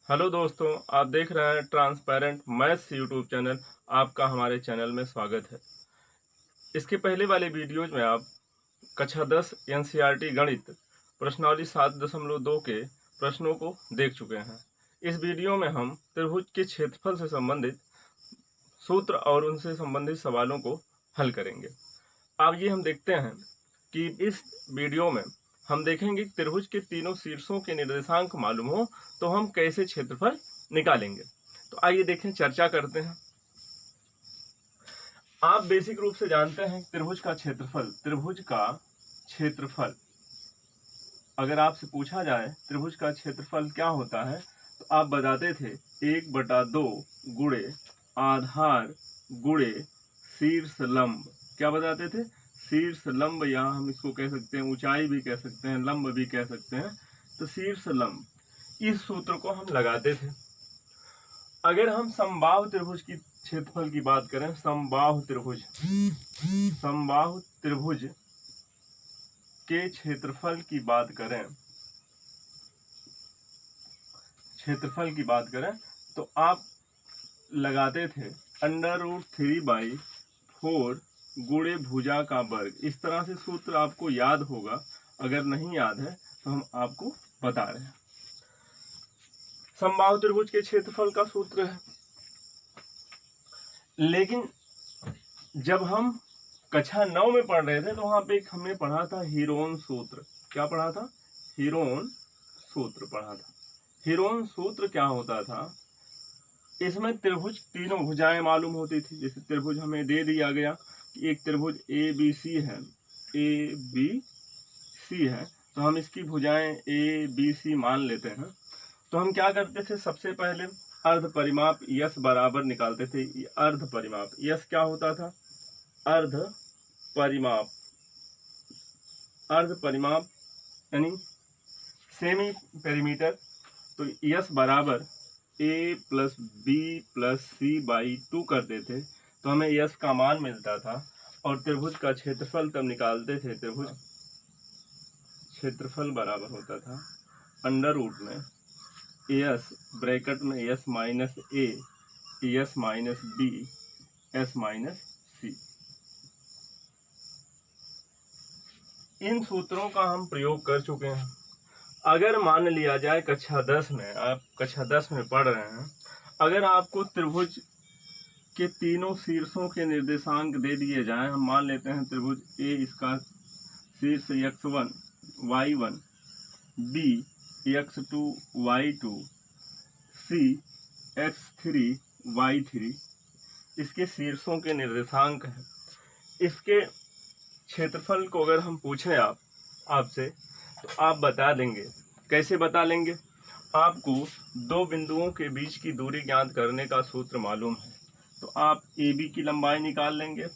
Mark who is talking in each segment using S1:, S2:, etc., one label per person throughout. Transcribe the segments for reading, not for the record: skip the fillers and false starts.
S1: Hello दोस्तों, आप देख रहे हैं ट्रांसपेरेंट मैथ्स यूट्यूब चैनल। आपका हमारे चैनल में स्वागत है। इसके पहले वाले वीडियोज में आप कक्षा 10 एनसीईआरटी गणित प्रश्नावली 7.2 के प्रश्नों को देख चुके हैं। इस वीडियो में हम त्रिभुज के क्षेत्रफल से संबंधित सूत्र और उनसे संबंधित सवालों को हल करेंगे। अब ये हम देखते हैं कि इस वीडियो में हम देखेंगे कि त्रिभुज के तीनों शीर्षों के निर्देशांक मालूम हो तो हम कैसे क्षेत्रफल निकालेंगे। तो आइए देखें, चर्चा करते हैं। आप बेसिक रूप से जानते हैं त्रिभुज का क्षेत्रफल अगर आपसे पूछा जाए त्रिभुज का क्षेत्रफल क्या होता है तो आप बताते थे 1/2 गुणे आधार गुणे शीर्ष लंब। क्या बताते थे? शीर्ष लंब, या हम इसको कह सकते हैं ऊंचाई भी कह सकते हैं, लंब भी कह सकते हैं। तो शीर्ष लंब, इस सूत्र को हम लगाते थे। अगर हम समबाहु त्रिभुज की क्षेत्रफल की बात करें, समबाहु त्रिभुज के क्षेत्रफल की बात करें तो आप लगाते थे √3/4 गुणे भुजा का वर्ग। इस तरह से सूत्र आपको याद होगा। अगर नहीं याद है तो हम आपको बता रहे हैं। समबाहु त्रिभुज के क्षेत्रफल का सूत्र है। लेकिन जब हम कक्षा 9 में पढ़ रहे थे तो वहां पे हमने पढ़ा था हीरोन सूत्र। क्या पढ़ा था? हीरोन सूत्र पढ़ा था। हीरोन सूत्र क्या होता था? इसमें त्रिभुज तीनों भुजाएं मालूम होती थी। जैसे त्रिभुज हमें दे दिया गया कि एक त्रिभुज ABC है, तो हम इसकी भुजाएं ABC मान लेते हैं। तो हम क्या करते थे? सबसे पहले अर्ध परिमाप यस बराबर निकालते थे। अर्ध परिमाप यस क्या होता था? अर्ध परिमाप यानी सेमी पेरीमीटर। तो यस बराबर A+B+C/2 करते थे तो हमें यस का मान मिलता था। और त्रिभुज का क्षेत्रफल तब निकालते थे। त्रिभुज क्षेत्रफल बराबर होता था अंडर रूट में एस ब्रैकेट में S - A S - B S - C। इन सूत्रों का हम प्रयोग कर चुके हैं। अगर मान लिया जाए कक्षा 10 में, आप कक्षा 10 में पढ़ रहे हैं, अगर आपको त्रिभुज के तीनों शीर्षों के निर्देशांक दे दिए जाएं, हम मान लेते हैं त्रिभुज A, इसका शीर्ष x1 y1, B x2 y2, C x3 y3, इसके शीर्षों के निर्देशांक हैं। इसके क्षेत्रफल को अगर हम पूछें आपसे तो आप बता देंगे। कैसे बता लेंगे? आपको दो बिंदुओं के बीच की दूरी ज्ञात करने का सूत्र मालूम है। तो आप AB की लंबाई निकाल लेंगे,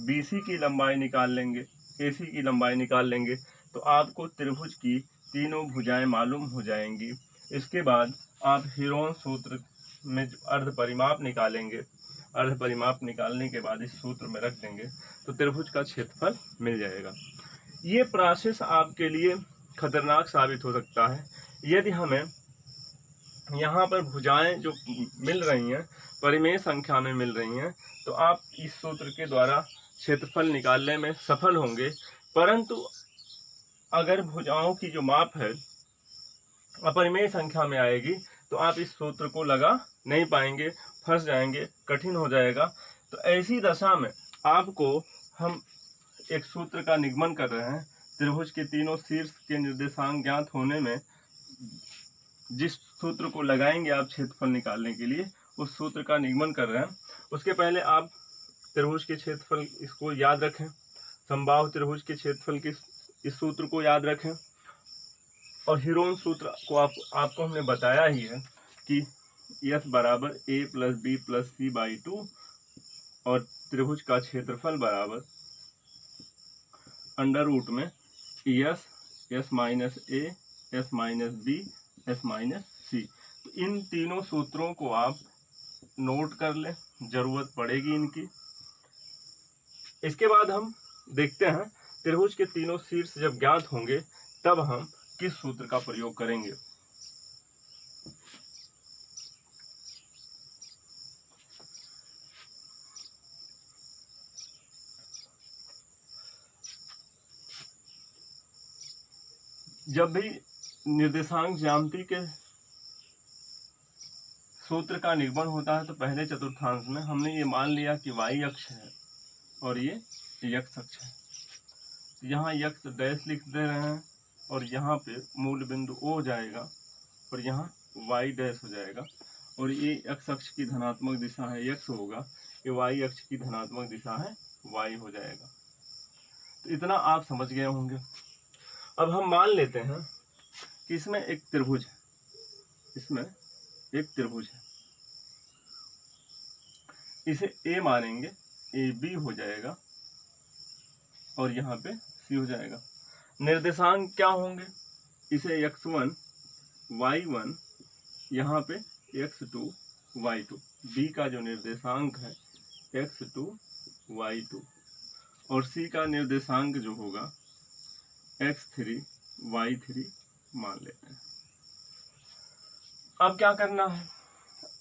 S1: BC की लंबाई निकाल लेंगे, AC की लंबाई निकाल लेंगे, तो आपको त्रिभुज की तीनों भुजाएं मालूम हो जाएंगी। इसके बाद आप हीरोन सूत्र में अर्ध परिमाप निकालेंगे। अर्ध परिमाप निकालने के बाद इस सूत्र में रख देंगे तो त्रिभुज का क्षेत्रफल मिल जाएगा। ये प्रोसेस आपके लिए खतरनाक साबित हो सकता है। यदि हमें यहाँ पर भुजाएं जो मिल रही हैं परिमेय संख्या में मिल रही हैं तो आप इस सूत्र के द्वारा क्षेत्रफल निकालने में सफल होंगे। परंतु अगर भुजाओं की जो माप है अपरिमेय संख्या में आएगी तो आप इस सूत्र को लगा नहीं पाएंगे, फंस जाएंगे, कठिन हो जाएगा। तो ऐसी दशा में आपको हम एक सूत्र का निगमन कर रहे हैं। त्रिभुज के तीनों शीर्ष के निर्देशांक ज्ञात होने में जिस सूत्र को लगाएंगे आप क्षेत्रफल निकालने के लिए, उस सूत्र का निगमन कर रहे हैं। उसके पहले आप त्रिभुज के क्षेत्रफल इसको याद रखें। समबाहु त्रिभुज के क्षेत्रफल के इस सूत्र को याद रखें। और हीरोन सूत्र को आपको हमने बताया ही है कि S बराबर A+B+C/2 और त्रिभुज का क्षेत्रफल बराबर अंडर रूट में S S - A S - B S - C। तो इन तीनों सूत्रों को आप नोट कर लें, जरूरत पड़ेगी इनकी। इसके बाद हम देखते हैं त्रिभुज के तीनों शीर्ष जब ज्ञात होंगे तब हम किस सूत्र का प्रयोग करेंगे। जब भी निर्देशांक ज्यामिति के सूत्र का निगमन होता है तो पहले चतुर्थांश में हमने ये मान लिया कि y अक्ष है और ये x अक्ष है। यहाँ x डैश लिख दे रहे हैं और यहाँ पे मूल बिंदु O हो जाएगा और यहाँ y डैश हो जाएगा और ये x अक्ष की धनात्मक दिशा है x होगा, ये y अक्ष की धनात्मक दिशा है y हो जाएगा। तो इतना आप समझ गए होंगे। अब हम मान लेते हैं कि इसमें एक त्रिभुज है, इसमें एक त्रिभुज है, इसे A मानेंगे, AB हो जाएगा और यहाँ पे C हो जाएगा। निर्देशांक क्या होंगे, इसे x1 y1, यहाँ पे x2 y2, B का जो निर्देशांक है x2 y2 और C का निर्देशांक जो होगा x3 y3 मान लेते हैं। अब क्या करना है,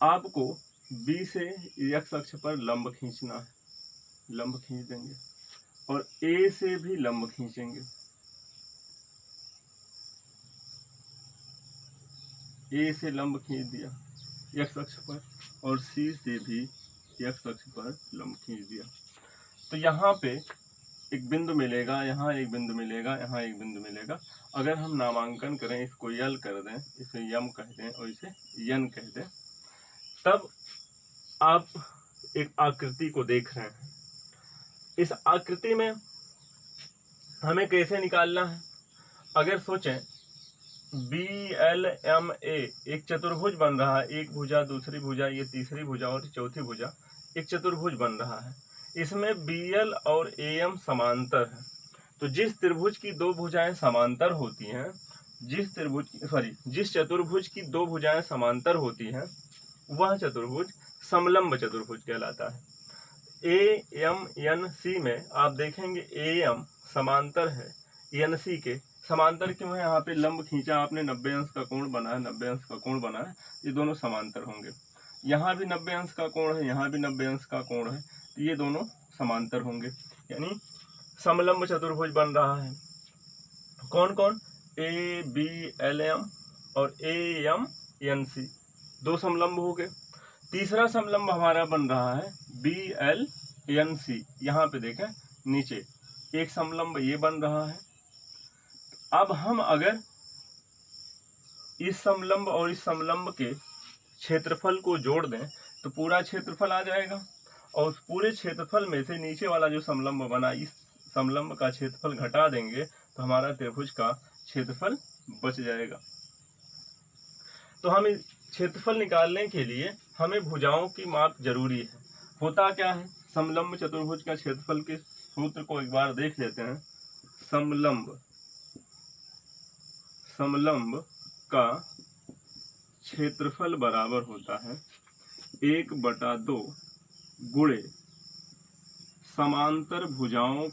S1: आपको B से x अक्ष पर लंब खींचना है, लंब खींच देंगे और A से भी लंब खींचेंगे, A से लंब खींच दिया x अक्ष पर और C से भी x अक्ष पर लंब खींच दिया। तो यहाँ पे एक बिंदु मिलेगा, यहाँ एक बिंदु मिलेगा, यहाँ एक बिंदु मिलेगा। अगर हम नामांकन करें, इसको यल कर दें, इसे यम कह दें और इसे यन कह दें, तब आप एक आकृति को देख रहे हैं। इस आकृति में हमें कैसे निकालना है, अगर सोचें BLMA एक चतुर्भुज बन रहा है, एक भुजा, दूसरी भुजा, ये तीसरी भुजा और चौथी भुजा, एक चतुर्भुज बन रहा है। इसमें BL और AM समांतर है। तो जिस त्रिभुज की दो भुजाएं समांतर होती हैं, जिस चतुर्भुज की दो भुजाएं समांतर होती हैं, वह चतुर्भुज समलंब चतुर्भुज कहलाता है। AMNC में आप देखेंगे AM समांतर है NC के। समांतर क्यों है, यहाँ पे लंब खींचा आपने, 90 अंश का कोण बना है, 90 अंश का कोण बना है, ये दोनों समांतर होंगे। यहाँ भी 90 अंश का कोण है, यहाँ भी 90 अंश का कोण है, तो ये दोनों समांतर होंगे, यानी समलंब चतुर्भुज बन रहा है। कौन कौन, ABLM और AMNC, दो समलंब हो गए। तीसरा समलंब हमारा बन रहा है BLNC, यहाँ पे देखें नीचे एक समलंब ये बन रहा है। अब हम अगर इस समलंब और इस समलंब के क्षेत्रफल को जोड़ दें तो पूरा क्षेत्रफल आ जाएगा और पूरे क्षेत्रफल में से नीचे वाला जो समलंब बना, इस समलंब का क्षेत्रफल घटा देंगे तो हमारा त्रिभुज का क्षेत्रफल बच जाएगा। तो हम इस क्षेत्रफल निकालने के लिए हमें भुजाओं की माप जरूरी है। होता क्या है, समलंब चतुर्भुज का क्षेत्रफल के सूत्र को एक बार देख लेते हैं। समलंब का क्षेत्रफल बराबर होता है 1/2 गुणे समांतर भुजाओं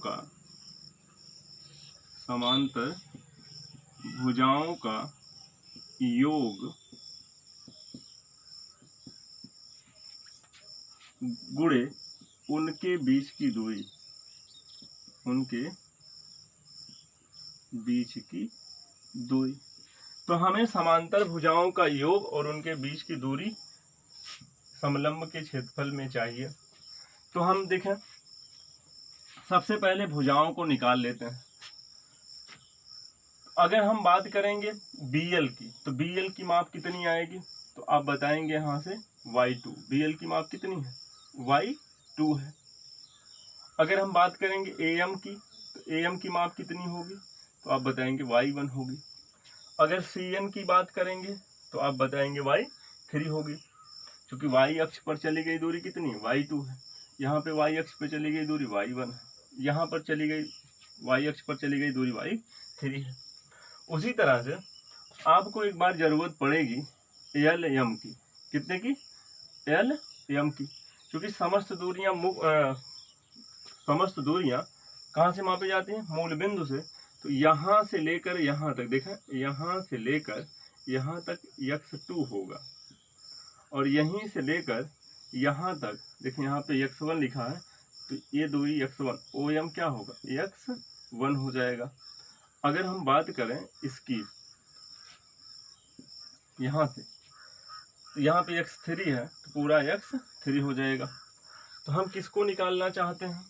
S1: का योग गुणे उनके बीच की दूरी। तो हमें समांतर भुजाओं का योग और उनके बीच की दूरी समलंब के क्षेत्रफल में चाहिए। तो हम देखें, सबसे पहले भुजाओं को निकाल लेते हैं। अगर हम बात करेंगे BL की, तो BL की माप कितनी आएगी, तो आप बताएंगे यहाँ से y2। BL की माप कितनी है, y2 है। अगर हम बात करेंगे AM की, तो AM की माप कितनी होगी, तो आप बताएंगे y1 होगी। अगर CN की बात करेंगे तो आप बताएंगे y3 होगी, क्योंकि y अक्ष पर चली गई दूरी कितनी है, y2 है। यहाँ पे y अक्ष पर चली गई दूरी y1 है, यहाँ पर चली गई y अक्ष पर चली गई दूरी y3 है। उसी तरह से आपको एक बार जरूरत पड़ेगी LM की, कितने की, LM की, क्योंकि समस्त दूरियां कहाँ से मापी जाती हैं, मूल बिंदु से। तो यहाँ से लेकर यहाँ तक, देखें यहाँ से लेकर यहाँ तक x2 होगा और यहीं से लेकर यहाँ तक, देखें यहाँ पे x1 लिखा है, तो ये दूरी x1, OM क्या होगा, x1 हो जाएगा। अगर हम बात करें इसकी यहाँ से, तो यहाँ पे x3 है तो पूरा x3 हो जाएगा। तो हम किसको निकालना चाहते हैं?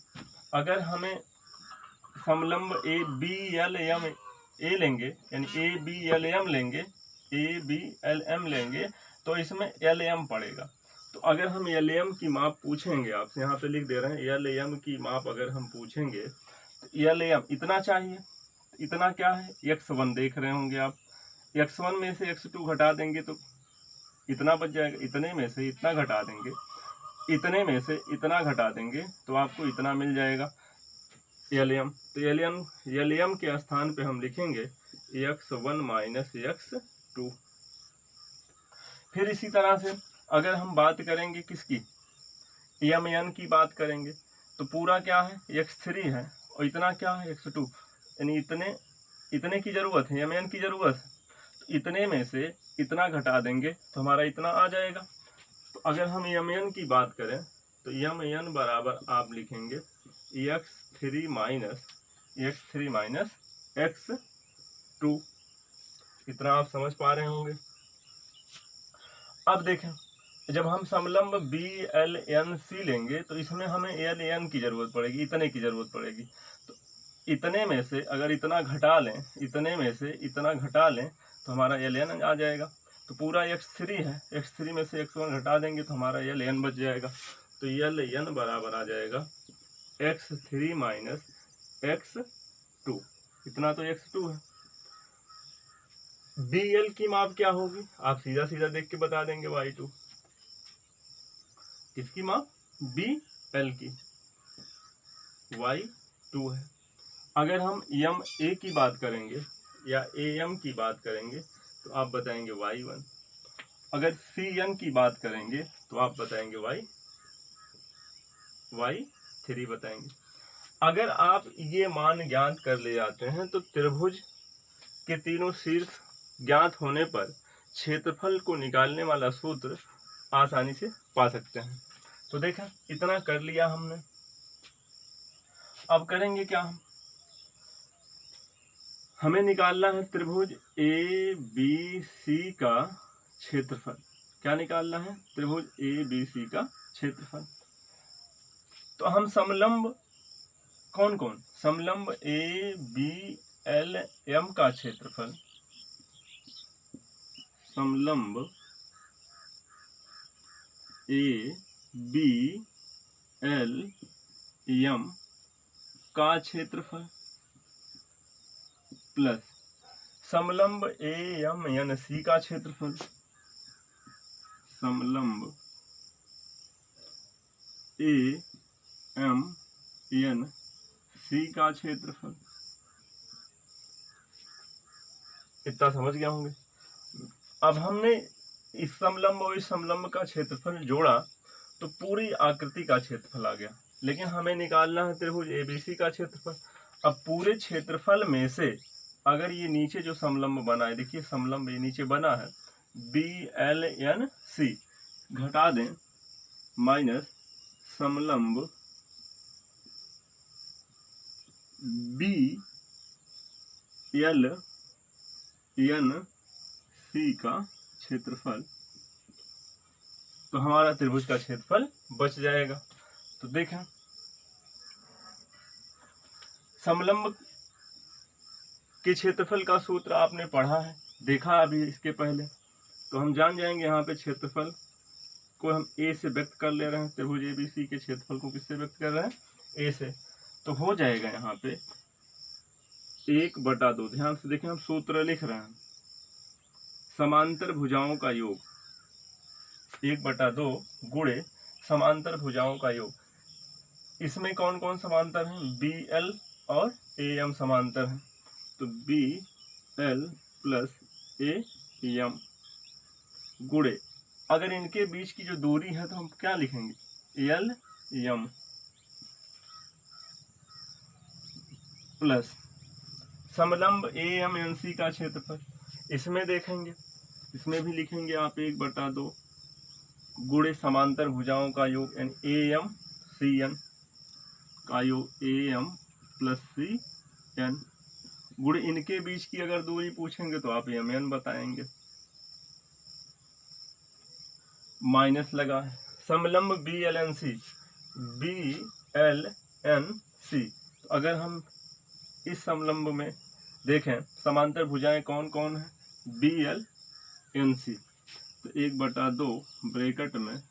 S1: अगर हमें समलंब A B L M A लेंगे, यानी ए बी एल एम लेंगे, ए बी एल एम लेंगे, तो इसमें एल एम पड़ेगा। तो अगर हम एल एम की माप पूछेंगे, आपसे यहाँ पे लिख दे रहे हैं, एल एम की माप अगर हम पूछेंगे तो एल एम इतना चाहिए। इतना क्या है? x1 देख रहे होंगे आप, x1 में से x2 घटा देंगे तो इतना बच जाएगा, इतने में से इतना घटा देंगे, इतने में से इतना घटा देंगे तो आपको इतना मिल जाएगा एल एम। तो एल एम के स्थान पे हम लिखेंगे x1 माइनस x2। फिर इसी तरह से अगर हम बात करेंगे किसकी, एम एन की बात करेंगे, तो पूरा क्या है? x3 है और इतना क्या है? x2, यानी इतने की जरूरत है, एम एन की जरूरत है, तो इतने में से इतना घटा देंगे तो हमारा इतना आ जाएगा। तो अगर हम एम एन की बात करें तो एम एन बराबर आप लिखेंगे x3 माइनस x2। इतना आप समझ पा रहे होंगे। अब देखें, जब हम समलंब बी एल एन सी लेंगे तो इसमें हमें एल एन की जरूरत पड़ेगी, इतने की जरूरत पड़ेगी। तो इतने में से अगर इतना घटा लें, इतने में से इतना घटा लें तो हमारा एल एन आ जाएगा। तो पूरा x3 है, x3 में से x1 घटा देंगे तो हमारा एल एन बच जाएगा। तो एल एन बराबर आ जाएगा x3 माइनस x2। इतना तो x2 है। बी एल की माप क्या होगी? आप सीधा सीधा देख के बता देंगे, y2। किसकी माप? बी एल की, y2 है। अगर हम एम ए की बात करेंगे या ए एम की बात करेंगे तो आप बताएंगे y1। अगर सी एन की बात करेंगे तो आप बताएंगे y3 बताएंगे। अगर आप ये मान ज्ञात कर ले जाते हैं तो त्रिभुज के तीनों शीर्ष ज्ञात होने पर क्षेत्रफल को निकालने वाला सूत्र आसानी से पा सकते हैं। तो देखा, इतना कर लिया हमने। अब करेंगे क्या? हमें निकालना है त्रिभुज ए बी सी का क्षेत्रफल। क्या निकालना है? त्रिभुज ए बी सी का क्षेत्रफल। तो हम समलंब कौन कौन? समलंब ए बी एल एम का क्षेत्रफल, समलंब ए बी एल एम का क्षेत्रफल प्लस समलंब ए एम एन सी का क्षेत्रफल, समलंब ए एम एन सी का क्षेत्रफल। इतना समझ गया होंगे। अब हमने इस समलंब और इस समलंब का क्षेत्रफल जोड़ा तो पूरी आकृति का क्षेत्रफल आ गया, लेकिन हमें निकालना है त्रिभुज एबीसी का क्षेत्रफल। अब पूरे क्षेत्रफल में से अगर ये नीचे जो समलंब बना है, देखिए समलंब ये नीचे बना है बी एल एन सी, घटा दें माइनस समलंब बी एल एन सी का क्षेत्रफल, तो हमारा त्रिभुज का क्षेत्रफल बच जाएगा। तो देखें, समलंब के क्षेत्रफल का सूत्र आपने पढ़ा है, देखा अभी इसके पहले, तो हम जान जाएंगे यहाँ पे क्षेत्रफल को हम ए से व्यक्त कर ले रहे हैं। त्रिभुज एबीसी के क्षेत्रफल को किससे व्यक्त कर रहे हैं? ए से। तो हो जाएगा यहाँ पे 1/2। ध्यान से देखें, हम सूत्र लिख रहे हैं, समांतर भुजाओं का योग 1/2 गुणे समांतर भुजाओं का योग। इसमें कौन कौन समांतर हैं? बी एल और ए एम समांतर हैं, तो B L plus A M गुणे, अगर इनके बीच की जो दूरी है तो हम क्या लिखेंगे? एल एम प्लस समलंब ए एम एन सी का क्षेत्रफल। इसमें देखेंगे, इसमें भी लिखेंगे आप 1/2 गुणे समांतर भुजाओं का योग, यानी ए एम सी एन का योग, A M plus C N गुण इनके बीच की अगर दूरी पूछेंगे तो आप mn बताएंगे। माइनस लगा है, समलंब BLNC, BLNC, तो अगर हम इस समलंब में देखें समांतर भुजाएं कौन कौन है, BLNC, तो 1/2 ब्रैकेट में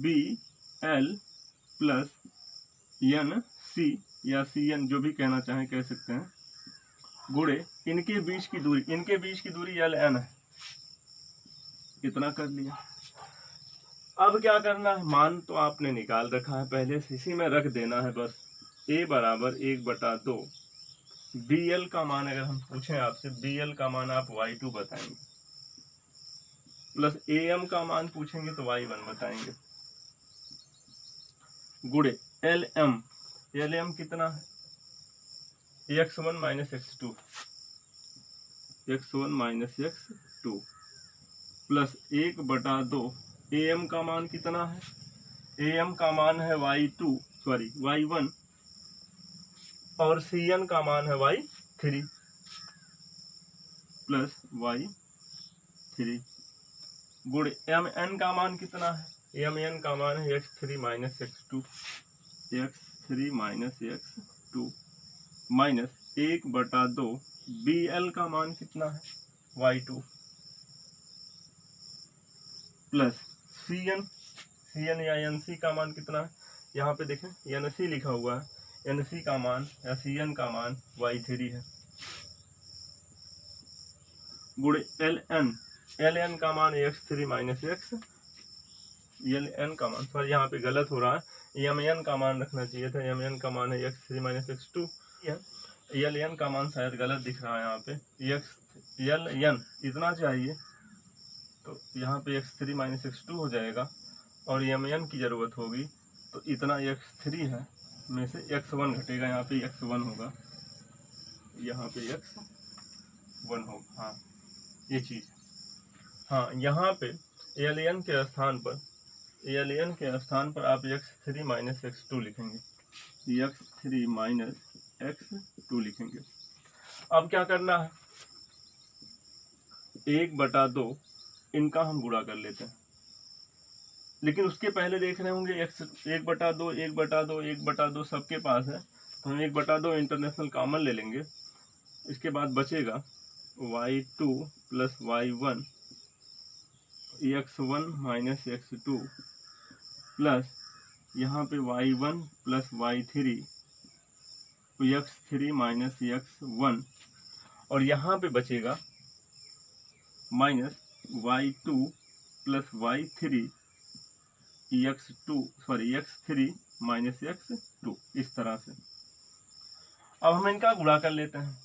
S1: BL प्लस NC या CN जो भी कहना चाहें कह सकते हैं, गुणे इनके बीच की दूरी, इनके बीच की दूरी LN है, इतना कर लिया। अब क्या करना है, मान तो आपने निकाल रखा है पहले से, इसी में रख देना है बस। A बराबर 1/2 BL का मान अगर हम पूछें आपसे, BL का मान आप Y2 बताएंगे, प्लस AM का मान पूछेंगे तो Y1 बताएंगे, गुणे LM कितना है, x1 minus x2, plus 1/2 AM का मान कितना है, AM का मान है Y1 और CN का मान है Y3 प्लस Y3, गुण MN का मान कितना है, MN का मान है x3 minus x2 minus 1/2 BL का मान कितना है, Y2 प्लस CN या NC का मान कितना है, यहाँ पे देखें NC लिखा हुआ है, NC का मान या CN का मान Y3 है, गुणे LN का मान x3 माइनस x, LN का मान, सॉरी यहाँ पे गलत हो रहा है, MN का मान रखना चाहिए था, MN का मान है x3 माइनस x2, LN का मान शायद गलत दिख रहा है यहाँ पे, LN इतना चाहिए, तो यहाँ पे x3 माइनस x2 हो जाएगा, और MN की जरूरत होगी तो इतना x3 है में से x1 घटेगा, यहाँ पे x1 होगा, यहाँ पे x1 होगा, हाँ ये चीज, हाँ यहाँ पे LN के स्थान पर आप x3 माइनस x2 लिखेंगे, x3 माइनस x2 लिखेंगे। अब क्या करना है, 1/2 इनका हम गुणा कर लेते हैं, लेकिन उसके पहले देख रहे होंगे 1/2 सबके पास है, तो हम 1/2 इंटरनेशनल कॉमन ले लेंगे, इसके बाद बचेगा Y2 plus Y1 x1 minus x2 plus यहाँ पे Y1 plus Y3 x3 minus x1, और यहाँ पे बचेगा minus Y2 plus Y3 x3 minus x2, इस तरह से। अब हम इनका गुणा कर लेते हैं,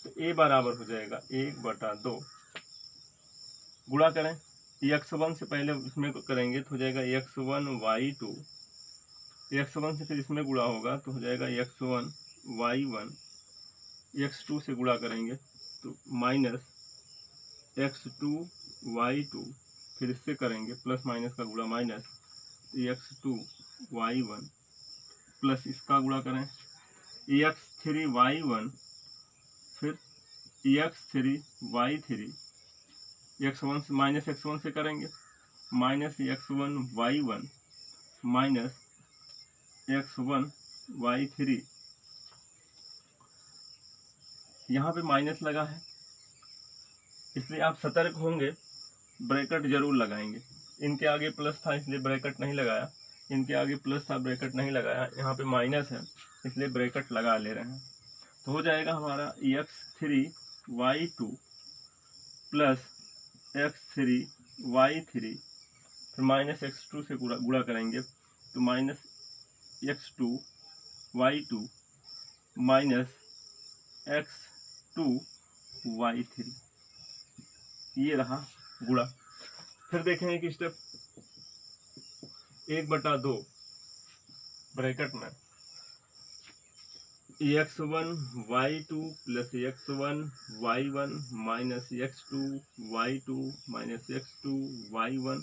S1: तो A बराबर हो जाएगा 1/2, गुणा करें, x1 से पहले इसमें करेंगे तो हो जाएगा x1 Y2, x1 से फिर इसमें गुणा होगा तो हो जाएगा x1 Y1, x2 से गुणा करेंगे तो माइनस x2 Y2, फिर इससे करेंगे प्लस माइनस का गुणा माइनस, तो x2 Y1 प्लस इसका गुणा करें x3 Y1, फिर x3 Y3, x1 से माइनस x1 से करेंगे minus x1 Y1 minus x1 Y3, यहाँ पे माइनस लगा है इसलिए आप सतर्क होंगे, ब्रैकेट जरूर लगाएंगे, इनके आगे प्लस था इसलिए ब्रैकेट नहीं लगाया, इनके आगे प्लस था ब्रैकेट नहीं लगाया, यहाँ पे माइनस है इसलिए ब्रैकेट लगा ले रहे हैं, तो हो जाएगा हमारा x3 Y2 plus x3 Y3, फिर माइनस x2 से गुणा करेंगे तो minus x2 Y2 minus x2 Y3, ये रहा गुणा। फिर देखेंगे कि स्टेप 1/2 ब्रैकेट में x1 Y2 plus x1 Y1 minus x2 Y2 minus x2 Y1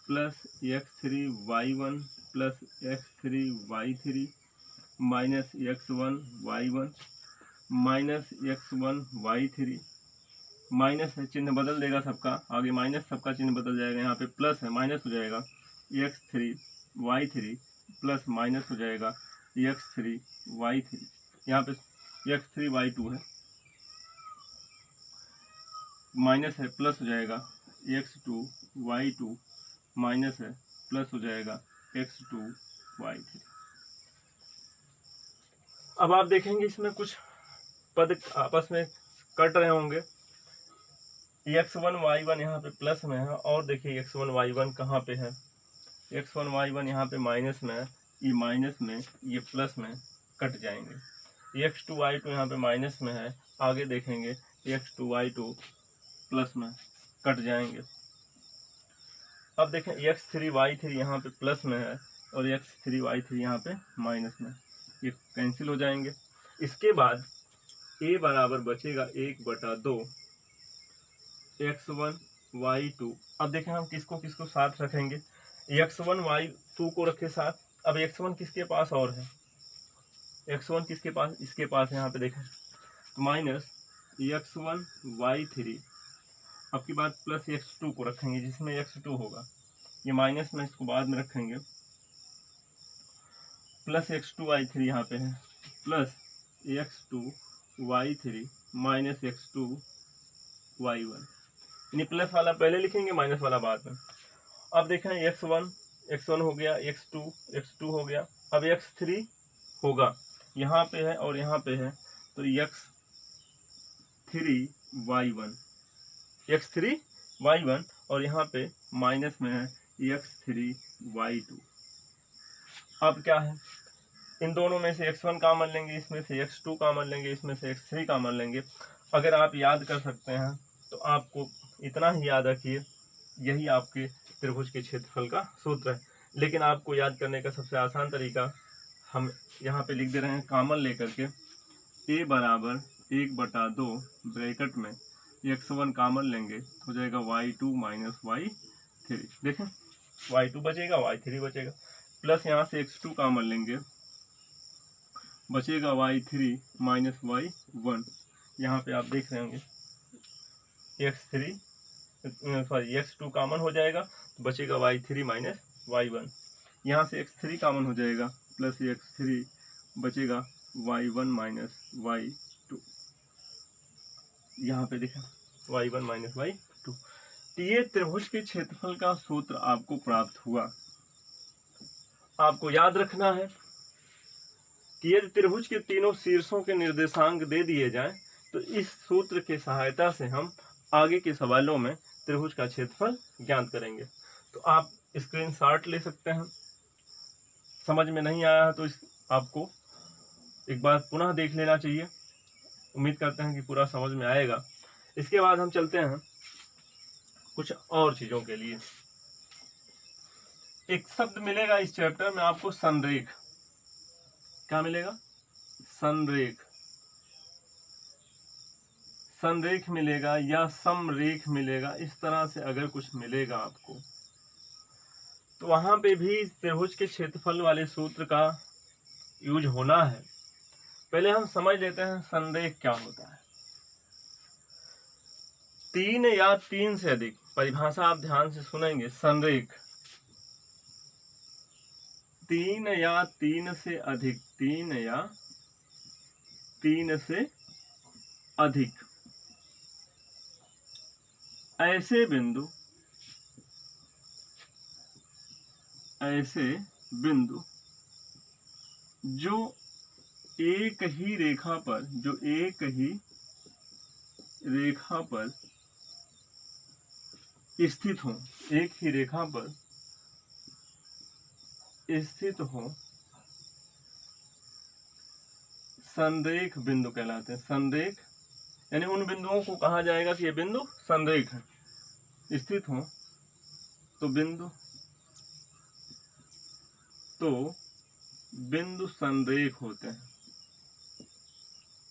S1: plus x3 Y1 plus x3 Y3 minus x1 minus x1 minus है, चिन्ह बदल देगा सबका, आगे माइनस सबका चिन्ह बदल जाएगा, यहाँ पे प्लस है माइनस हो जाएगा x3 प्लस माइनस हो जाएगा x3 यहाँ पे x3 है माइनस है प्लस हो जाएगा x2 माइनस है प्लस हो जाएगा x2 अब आप देखेंगे इसमें कुछ पद आपस में कट रहे होंगे। x1 यहाँ पे प्लस में है और देखिए x1 कहाँ पे है, x1 यहाँ पे माइनस में है, ये माइनस में ये प्लस में कट जाएंगे। x2 यहाँ पे माइनस में है, आगे देखेंगे x2 प्लस में कट जाएंगे। अब देखें x3 यहाँ पे प्लस में है और x3 यहाँ पे माइनस में, ये कैंसिल हो जाएंगे। इसके बाद a बराबर बचेगा 1/2 x1 अब देखें हम किसको किसको साथ रखेंगे, x1 को रखे साथ। अब x1 किसके पास और है, x1 किसके पास, इसके पास यहाँ पे देखें तो माइनस x1 अब की बात प्लस x2 को रखेंगे जिसमें x2 होगा, ये माइनस में इसको बाद में रखेंगे, प्लस x2 यहाँ पे है प्लस x2 माइनस x2 यानी प्लस वाला पहले लिखेंगे माइनस वाला बाद में। अब देखें x1 हो गया, x2 हो गया, अब x3 होगा, यहाँ पे है और यहाँ पे है तो x3 और यहाँ पे माइनस में है x3 अब क्या है, इन दोनों में से x1 कॉमन लेंगे, इसमें से x2 कॉमन लेंगे, इसमें से x3 कॉमन लेंगे। अगर आप याद कर सकते हैं तो आपको इतना ही याद रखिए, यही आपके त्रिभुज के क्षेत्रफल का सूत्र है। लेकिन आपको याद करने का सबसे आसान तरीका हम यहाँ पे लिख दे रहे हैं कॉमन लेकर के, a बराबर 1/2 ब्रैकेट में x1 कॉमन लेंगे तो हो जाएगा y2 माइनस y3, देखें y2 बचेगा y3 बचेगा, प्लस यहाँ से x2 कॉमन लेंगे बचेगा y3 माइनस y1, यहाँ पे आप देख रहे होंगे x2 कॉमन हो जाएगा तो बचेगा y3 माइनस y1, यहाँ से x3 कॉमन हो जाएगा प्लस x3 बचेगा y1 माइनस y2, यहाँ पे देखा y1 माइनस y2। तो ये त्रिभुज के क्षेत्रफल का सूत्र आपको प्राप्त हुआ। आपको याद रखना है कि यदि त्रिभुज के तीनों शीर्षों के निर्देशांक दे दिए जाएं तो इस सूत्र की सहायता से हम आगे के सवालों में त्रिभुज का क्षेत्रफल ज्ञात करेंगे। तो आप स्क्रीनशॉट ले सकते हैं, समझ में नहीं आया है तो आपको एक बार पुनः देख लेना चाहिए, उम्मीद करते हैं कि पूरा समझ में आएगा। इसके बाद हम चलते हैं कुछ और चीजों के लिए। एक शब्द मिलेगा इस चैप्टर में आपको, संरेख। क्या मिलेगा, संरेख, संरेख मिलेगा या समरेख मिलेगा, इस तरह से अगर कुछ मिलेगा आपको तो वहां पे भी त्रिभुज के क्षेत्रफल वाले सूत्र का यूज होना है। पहले हम समझ लेते हैं संरेख क्या होता है। 3 या 3 से अधिक, परिभाषा आप ध्यान से सुनेंगे, संरेख 3 या 3 से अधिक, 3 या 3 से अधिक ऐसे बिंदु जो एक ही रेखा पर, जो एक ही रेखा पर स्थित हो, एक ही रेखा पर स्थित हो, संरेख बिंदु कहलाते हैं। संरेख यानी उन बिंदुओं को कहा जाएगा कि ये बिंदु संरेख है, स्थित हो तो बिंदु संरेख होते हैं,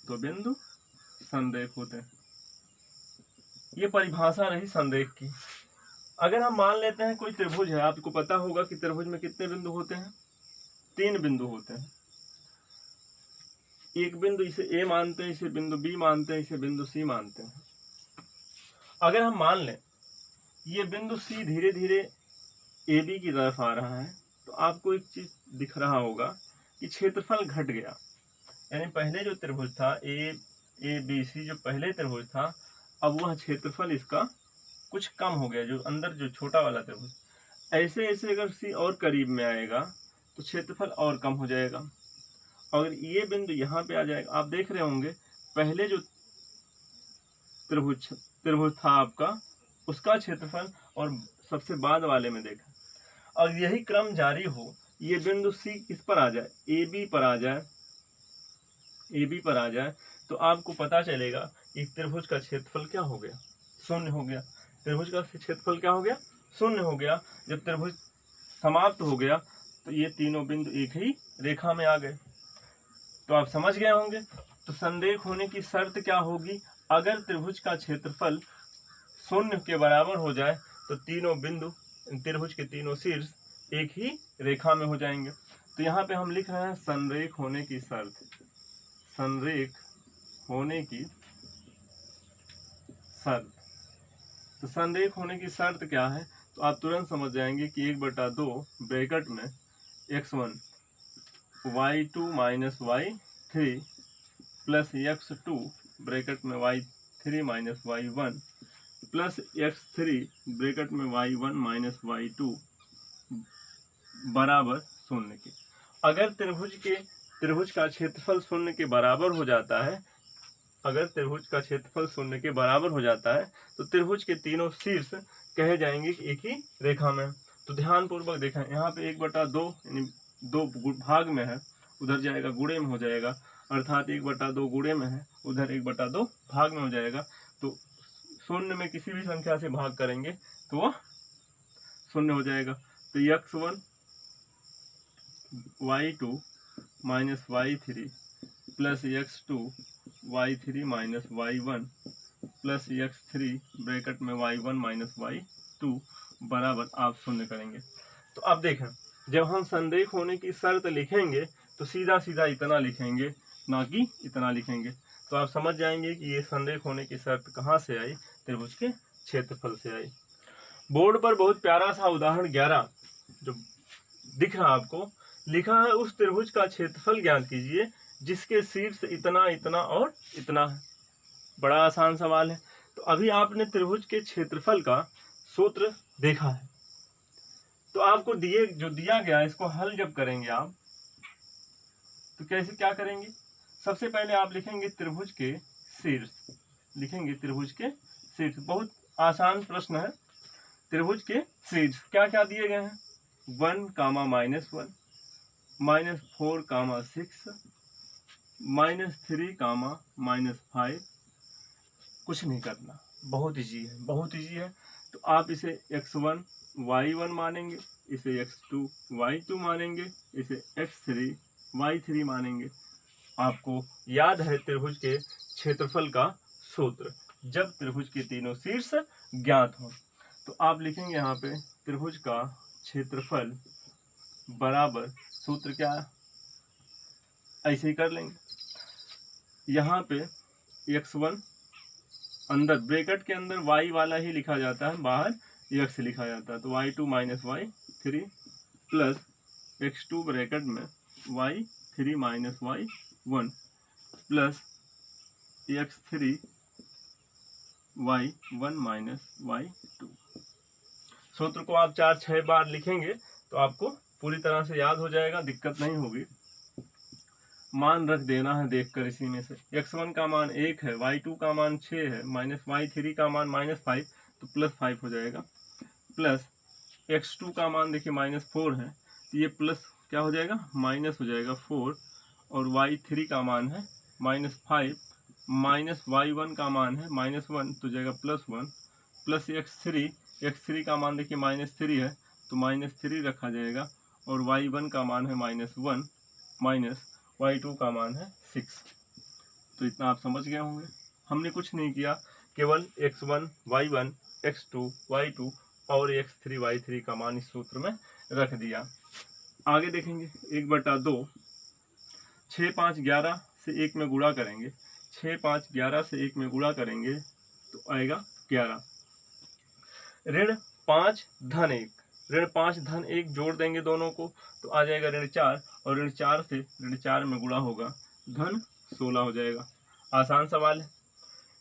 S1: तो बिंदु संरेख होते हैं। ये परिभाषा रही संरेख की। अगर हम मान लेते हैं कोई त्रिभुज है, आपको पता होगा कि त्रिभुज में कितने बिंदु होते हैं, 3 बिंदु होते हैं। एक बिंदु इसे ए मानते हैं, इसे बिंदु बी मानते हैं, इसे बिंदु सी मानते हैं। अगर हम मान लें ये बिंदु सी धीरे धीरे ए बी की तरफ आ रहा है, तो आपको एक चीज दिख रहा होगा कि क्षेत्रफल घट गया। यानी पहले जो त्रिभुज था ए बी सी, जो पहले त्रिभुज था, अब वह क्षेत्रफल इसका कुछ कम हो गया, जो अंदर जो छोटा वाला त्रिभुज। ऐसे ऐसे अगर सी और करीब में आएगा तो क्षेत्रफल और कम हो जाएगा। अगर ये बिंदु यहाँ पे आ जाएगा, आप देख रहे होंगे पहले जो त्रिभुज था आपका, उसका क्षेत्रफल और सबसे बाद वाले में देखा। और यही क्रम जारी हो, ये बिंदु सी किस पर आ जाए, ए बी पर आ जाए, ए बी पर आ जाए, तो आपको पता चलेगा कि त्रिभुज का क्षेत्रफल क्या हो गया, शून्य हो गया। त्रिभुज का क्षेत्रफल क्या हो गया, शून्य हो गया। जब त्रिभुज समाप्त हो गया तो ये तीनों बिंदु एक ही रेखा में आ गए। तो आप समझ गए होंगे। तो संरेख होने की शर्त क्या होगी, अगर त्रिभुज का क्षेत्रफल शून्य के बराबर हो जाए तो तीनों बिंदु, त्रिभुज के तीनों शीर्ष एक ही रेखा में हो जाएंगे। तो यहाँ पे हम लिख रहे हैं संरेख होने की शर्त, संरेख होने की शर्त। तो संरेख होने की शर्त क्या है, तो आप तुरंत समझ जाएंगे कि 1/2 ब्रैकेट में x1 y2 minus y3 plus x2 bracket में y3 minus y1 plus x3 bracket में y1 माइनस y2 बराबर शून्य के। अगर त्रिभुज का क्षेत्रफल शून्य के बराबर हो जाता है, अगर त्रिभुज का क्षेत्रफल शून्य के बराबर हो जाता है तो त्रिभुज के तीनों शीर्ष कहे जाएंगे कि एक ही रेखा में। तो ध्यान पूर्वक देखें, यहाँ पे 1/2 यानी 2 भाग में है, उधर जाएगा गुणे में हो जाएगा, अर्थात 1/2 गुणे में है, उधर 1/2 भाग में हो जाएगा। तो शून्य में किसी भी संख्या से भाग करेंगे तो वह शून्य हो जाएगा। तो x1 y2 minus y3 plus x2 y3 minus y1 plus x3 bracket में y1 माइनस y2 बराबर आप शून्य करेंगे। तो अब देखें, जब हम संरेख होने की शर्त लिखेंगे तो सीधा सीधा इतना लिखेंगे, ना कि इतना लिखेंगे। तो आप समझ जाएंगे कि ये संरेख होने की शर्त कहाँ से आई, त्रिभुज के क्षेत्रफल से आई। बोर्ड पर बहुत प्यारा सा उदाहरण 11 जो दिख रहा आपको, लिखा है उस त्रिभुज का क्षेत्रफल ज्ञात कीजिए जिसके शीर्ष इतना इतना और इतना है। बड़ा आसान सवाल है। तो अभी आपने त्रिभुज के क्षेत्रफल का सूत्र देखा है, तो आपको दिया गया इसको हल जब करेंगे आप, तो कैसे क्या करेंगे, सबसे पहले आप लिखेंगे त्रिभुज के शीर्ष, लिखेंगे त्रिभुज के शीर्ष। बहुत आसान प्रश्न है। त्रिभुज के शीर्ष क्या क्या दिए गए हैं, 1, -1 -4, -6 -3, -5। कुछ नहीं करना, बहुत इजी है, बहुत इजी है। तो आप इसे x1 y1 मानेंगे, इसे x2 y2 मानेंगे, इसे x3 y3 मानेंगे। आपको याद है त्रिभुज के क्षेत्रफल का सूत्र, जब त्रिभुज के तीनों शीर्ष ज्ञात हो। तो आप लिखेंगे यहाँ पे त्रिभुज का क्षेत्रफल बराबर, सूत्र क्या है, ऐसे ही कर लेंगे। यहाँ पे x1 अंदर ब्रैकेट के अंदर y वाला ही लिखा जाता है, बाहर x लिखा जाता है। तो y2 minus y3 plus x2 bracket में y3 minus y1 plus x3 y1 minus y2। सूत्र को आप 4-6 बार लिखेंगे तो आपको पूरी तरह से याद हो जाएगा, दिक्कत नहीं होगी। मान रख देना है देखकर इसी में से। x1 का मान 1 है, y2 का मान 6 है, माइनस y3 का मान -5, तो +5 हो जाएगा। प्लस x2 का मान देखिए -4 है, तो ये प्लस क्या हो जाएगा, माइनस हो जाएगा 4। और y3 का मान है -5, माइनस y1 का मान है -1, तो जाएगा +1। प्लस x3 का मान देखिए -3 है, तो -3 रखा जाएगा। और y1 का मान है -1, माइनस y2 का मान है 6। तो इतना आप समझ गए होंगे। हमने कुछ नहीं किया, केवल x1 y1 x2 y2 और x3 y3 का मान इस सूत्र में रख दिया। आगे देखेंगे 1/2, 6, 5, 11 से 1 में गुणा करेंगे, 6 5 11 से 1 में गुणा करेंगे तो आएगा 11। ऋण 5 धन 1, ऋण 5 धन 1 जोड़ देंगे दोनों को तो आ जाएगा ऋण 4, और ऋण 4 से ऋण 4 में गुणा होगा, धन 16 हो जाएगा। आसान सवाल है।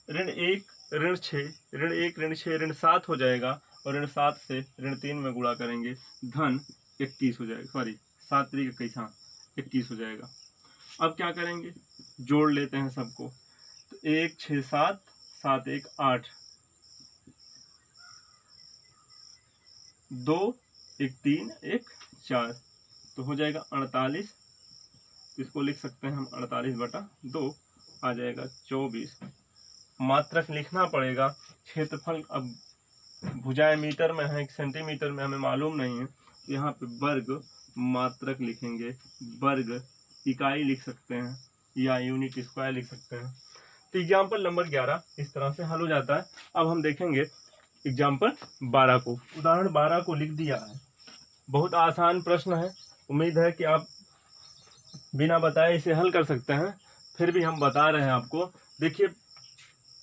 S1: ऋण 1 ऋण 6, ऋण 1 ऋण 6 ऋण 7 हो जाएगा, और ऋण 7 से ऋण 3 में गुणा करेंगे, धन 21 हो जाएगा, सॉरी 7 3 21, हाँ 21 हो जाएगा। अब क्या करेंगे, जोड़ लेते हैं सबको, तो 1 6 7 7 1 8, 2 1 3 1 4, तो हो जाएगा 48। इसको लिख सकते हैं हम 48/2, आ जाएगा 24। मात्रक लिखना पड़ेगा। क्षेत्रफल अब भुजाएं मीटर में है, सेंटीमीटर में हमें मालूम नहीं है, तो यहाँ पे वर्ग मात्रक लिखेंगे, वर्ग इकाई लिख सकते हैं या यूनिट स्क्वायर लिख सकते हैं। तो एग्जाम्पल नंबर 11 इस तरह से हल हो जाता है। अब हम देखेंगे एग्जाम्पल 12 को। उदाहरण 12 को लिख दिया है। बहुत आसान प्रश्न है, उम्मीद है कि आप बिना बताए इसे हल कर सकते हैं, फिर भी हम बता रहे हैं आपको। देखिए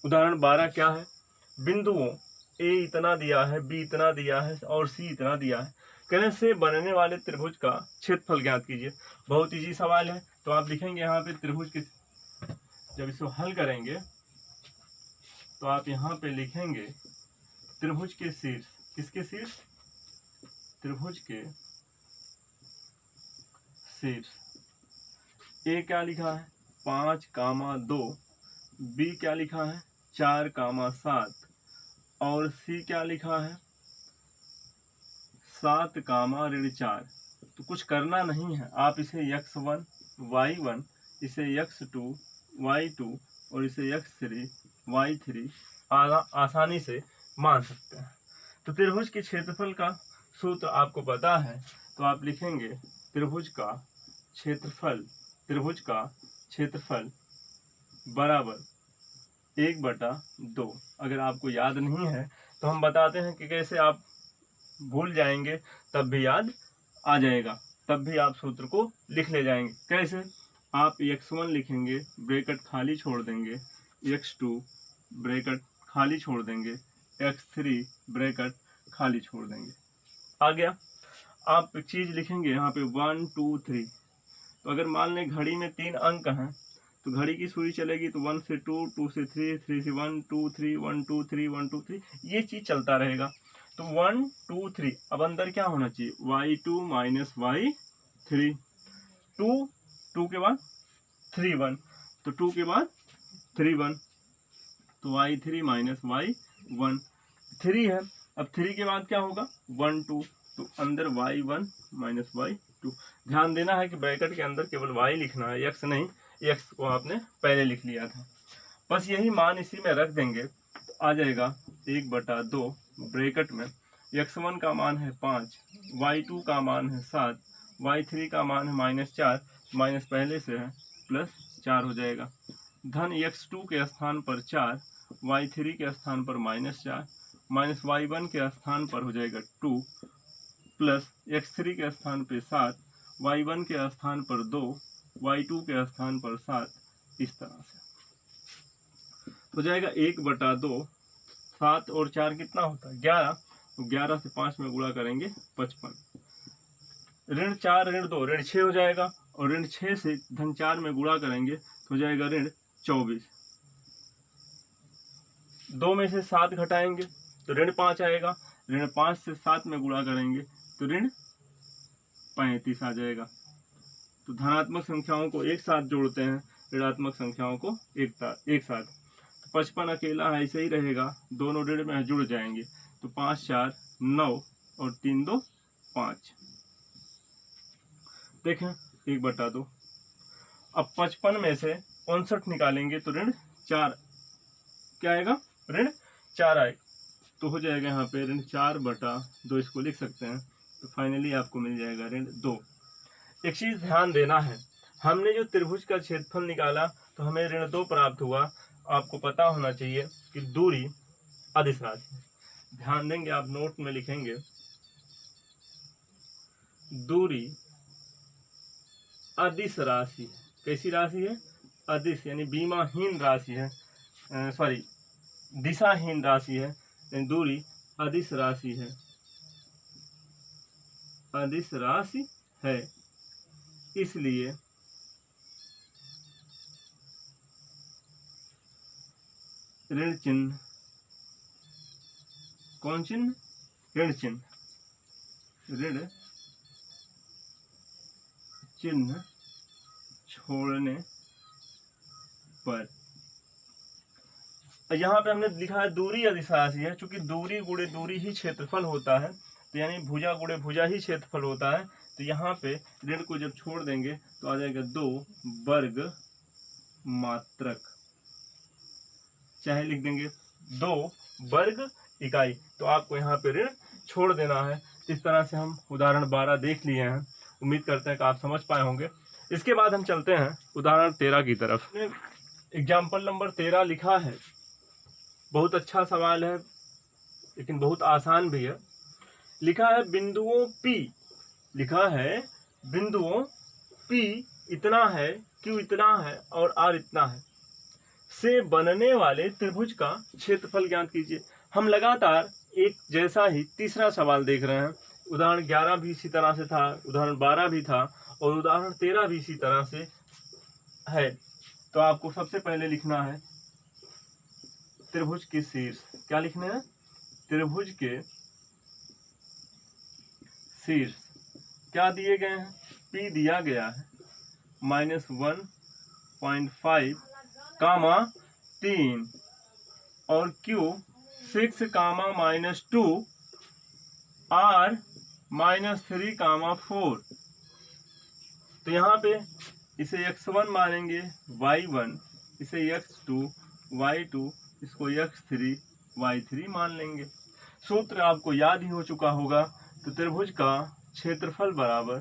S1: उदाहरण 12 क्या है, बिंदुओं ए इतना दिया है, बी इतना दिया है और सी इतना दिया है। कहने से बनने वाले त्रिभुज का क्षेत्रफल ज्ञात कीजिए। बहुत इजी सवाल है, तो आप लिखेंगे यहाँ पे त्रिभुज के, जब इसको हल करेंगे तो आप यहाँ पे लिखेंगे त्रिभुज के शीर्ष, किसके शीर्ष, त्रिभुज के शीर्ष। ए क्या लिखा है 5, 2, बी क्या लिखा है 4, 7, और सी क्या लिखा है 7, ऋण 4। तो कुछ करना नहीं है, आप इसे x1 y1, इसे x2 y2 और इसे x3 y3 आसानी से मान सकते हैं। तो त्रिभुज के क्षेत्रफल का सूत्र आपको पता है, तो आप लिखेंगे त्रिभुज का क्षेत्रफल, त्रिभुज का क्षेत्रफल बराबर 1/2। अगर आपको याद नहीं है तो हम बताते हैं कि कैसे आप भूल जाएंगे तब भी याद आ जाएगा, तब भी आप सूत्र को लिख ले जाएंगे। कैसे, आप x1 लिखेंगे, ब्रैकेट खाली छोड़ देंगे, x2 ब्रैकेट खाली छोड़ देंगे, x3 ब्रैकेट खाली छोड़ देंगे। आ गया। आप एक चीज लिखेंगे यहाँ पे 1 2 3। तो अगर मान लें घड़ी में 3 अंक हैं तो घड़ी की सुई चलेगी तो 1 से 2, 2 से 3, 3 से 1 2 3, 1 2 3, 1 2 3, ये चीज चलता रहेगा। तो 1 2 3, अब अंदर क्या होना चाहिए y2 माइनस y3, 2 के बाद 3 1, तो 2 के बाद 3 1, तो y3 माइनस y1, 3 है। अब 3 के बाद क्या होगा 1 2, तो अंदर y1 माइनस y2। ध्यान देना है कि ब्रैकेट के अंदर केवल y लिखना है, x नहीं, x को आपने पहले लिख लिया था। बस यही मान इसी में रख देंगे तो आ जाएगा 1/2 ब्रैकेट में। x1 का मान है 5, y2 का मान है 7, y3 का मान है -4, माइनस पहले से है +4 हो जाएगा। धन x2 के स्थान पर 4, y3 के स्थान पर -4, माइनस y1 के स्थान पर हो जाएगा 2, प्लस x3 के स्थान पर 7, y1 के स्थान पर 2, y2 के स्थान पर 7, इस तरह से हो जाएगा 1/2। 7 और 4 कितना होता है 11, तो 11 से 5 में गुणा करेंगे 55। ऋण 4 ऋण 2 ऋण 6 हो जाएगा, और ऋण 6 से धन 4 में गुणा करेंगे तो हो जाएगा ऋण 24। 2 में से 7 घटाएंगे तो ऋण 5 आएगा, ऋण 5 से 7 में गुणा करेंगे तो ऋण 35 आ जाएगा। तो धनात्मक संख्याओं को एक साथ जोड़ते हैं, ऋणात्मक संख्याओं को एक साथ। तो 55 अकेला है, ऐसे ही रहेगा, दोनों ऋण में जुड़ जाएंगे, तो 5 4 9 और 3 2 5। देखें 1/2। अब 55 में से 59 निकालेंगे तो ऋण 4 क्या आएगा, ऋण 4 आएगा। तो हो जाएगा यहाँ पे ऋण 4/2, इसको लिख सकते हैं। तो फाइनली आपको मिल जाएगा ऋण 2। एक चीज ध्यान देना है, हमने जो त्रिभुज का क्षेत्रफल निकाला तो हमें ऋण 2 प्राप्त हुआ। आपको पता होना चाहिए कि दूरी अदिश राशि है। ध्यान देंगे, आप नोट में लिखेंगे दूरी अदिश राशि है। कैसी राशि है, अदिश यानी बीमाहीन राशि है, सॉरी दिशाहीन राशि है, यानी दूरी अदिश राशि है, अदिश राशि है। इसलिए ऋण चिन्ह, कौन चिन्ह? ऋण चिन्ह, ऋण चिन्ह छोड़ने पर, यहाँ पे हमने लिखा है दूरी अदिश राशि है, चूंकि दूरी गुणे दूरी ही क्षेत्रफल होता है, तो यानी भुजा गुणे भुजा ही क्षेत्रफल होता है। तो यहाँ पे ऋण को जब छोड़ देंगे तो आ जाएगा 2 वर्ग मात्रक, चाहे लिख देंगे 2 वर्ग इकाई। तो आपको यहाँ पे ऋण छोड़ देना है। इस तरह से हम उदाहरण 12 देख लिए हैं। उम्मीद करते हैं कि आप समझ पाए होंगे। इसके बाद हम चलते हैं उदाहरण 13 की तरफ। एग्जाम्पल नंबर 13 लिखा है, बहुत अच्छा सवाल है लेकिन बहुत आसान भी है। लिखा है बिंदुओं P, लिखा है बिंदुओं P इतना है, Q इतना है और R इतना है से बनने वाले त्रिभुज का क्षेत्रफल ज्ञात कीजिए। हम लगातार एक जैसा ही तीसरा सवाल देख रहे हैं। उदाहरण 11 भी इसी तरह से था, उदाहरण 12 भी था और उदाहरण 13 भी इसी तरह से है। तो आपको सबसे पहले लिखना है त्रिभुज के शीर्ष। क्या लिखना है? त्रिभुज के शीर्ष क्या दिए गए हैं? P दिया गया है -1.5 कामा 3 और Q 6 कामा -2 R -3 कामा 4। तो यहाँ पे इसे x1 मानेंगे, y1 इसे x2, y2 इसको x3, y3 मान लेंगे। सूत्र आपको याद ही हो चुका होगा। तो त्रिभुज का क्षेत्रफल बराबर,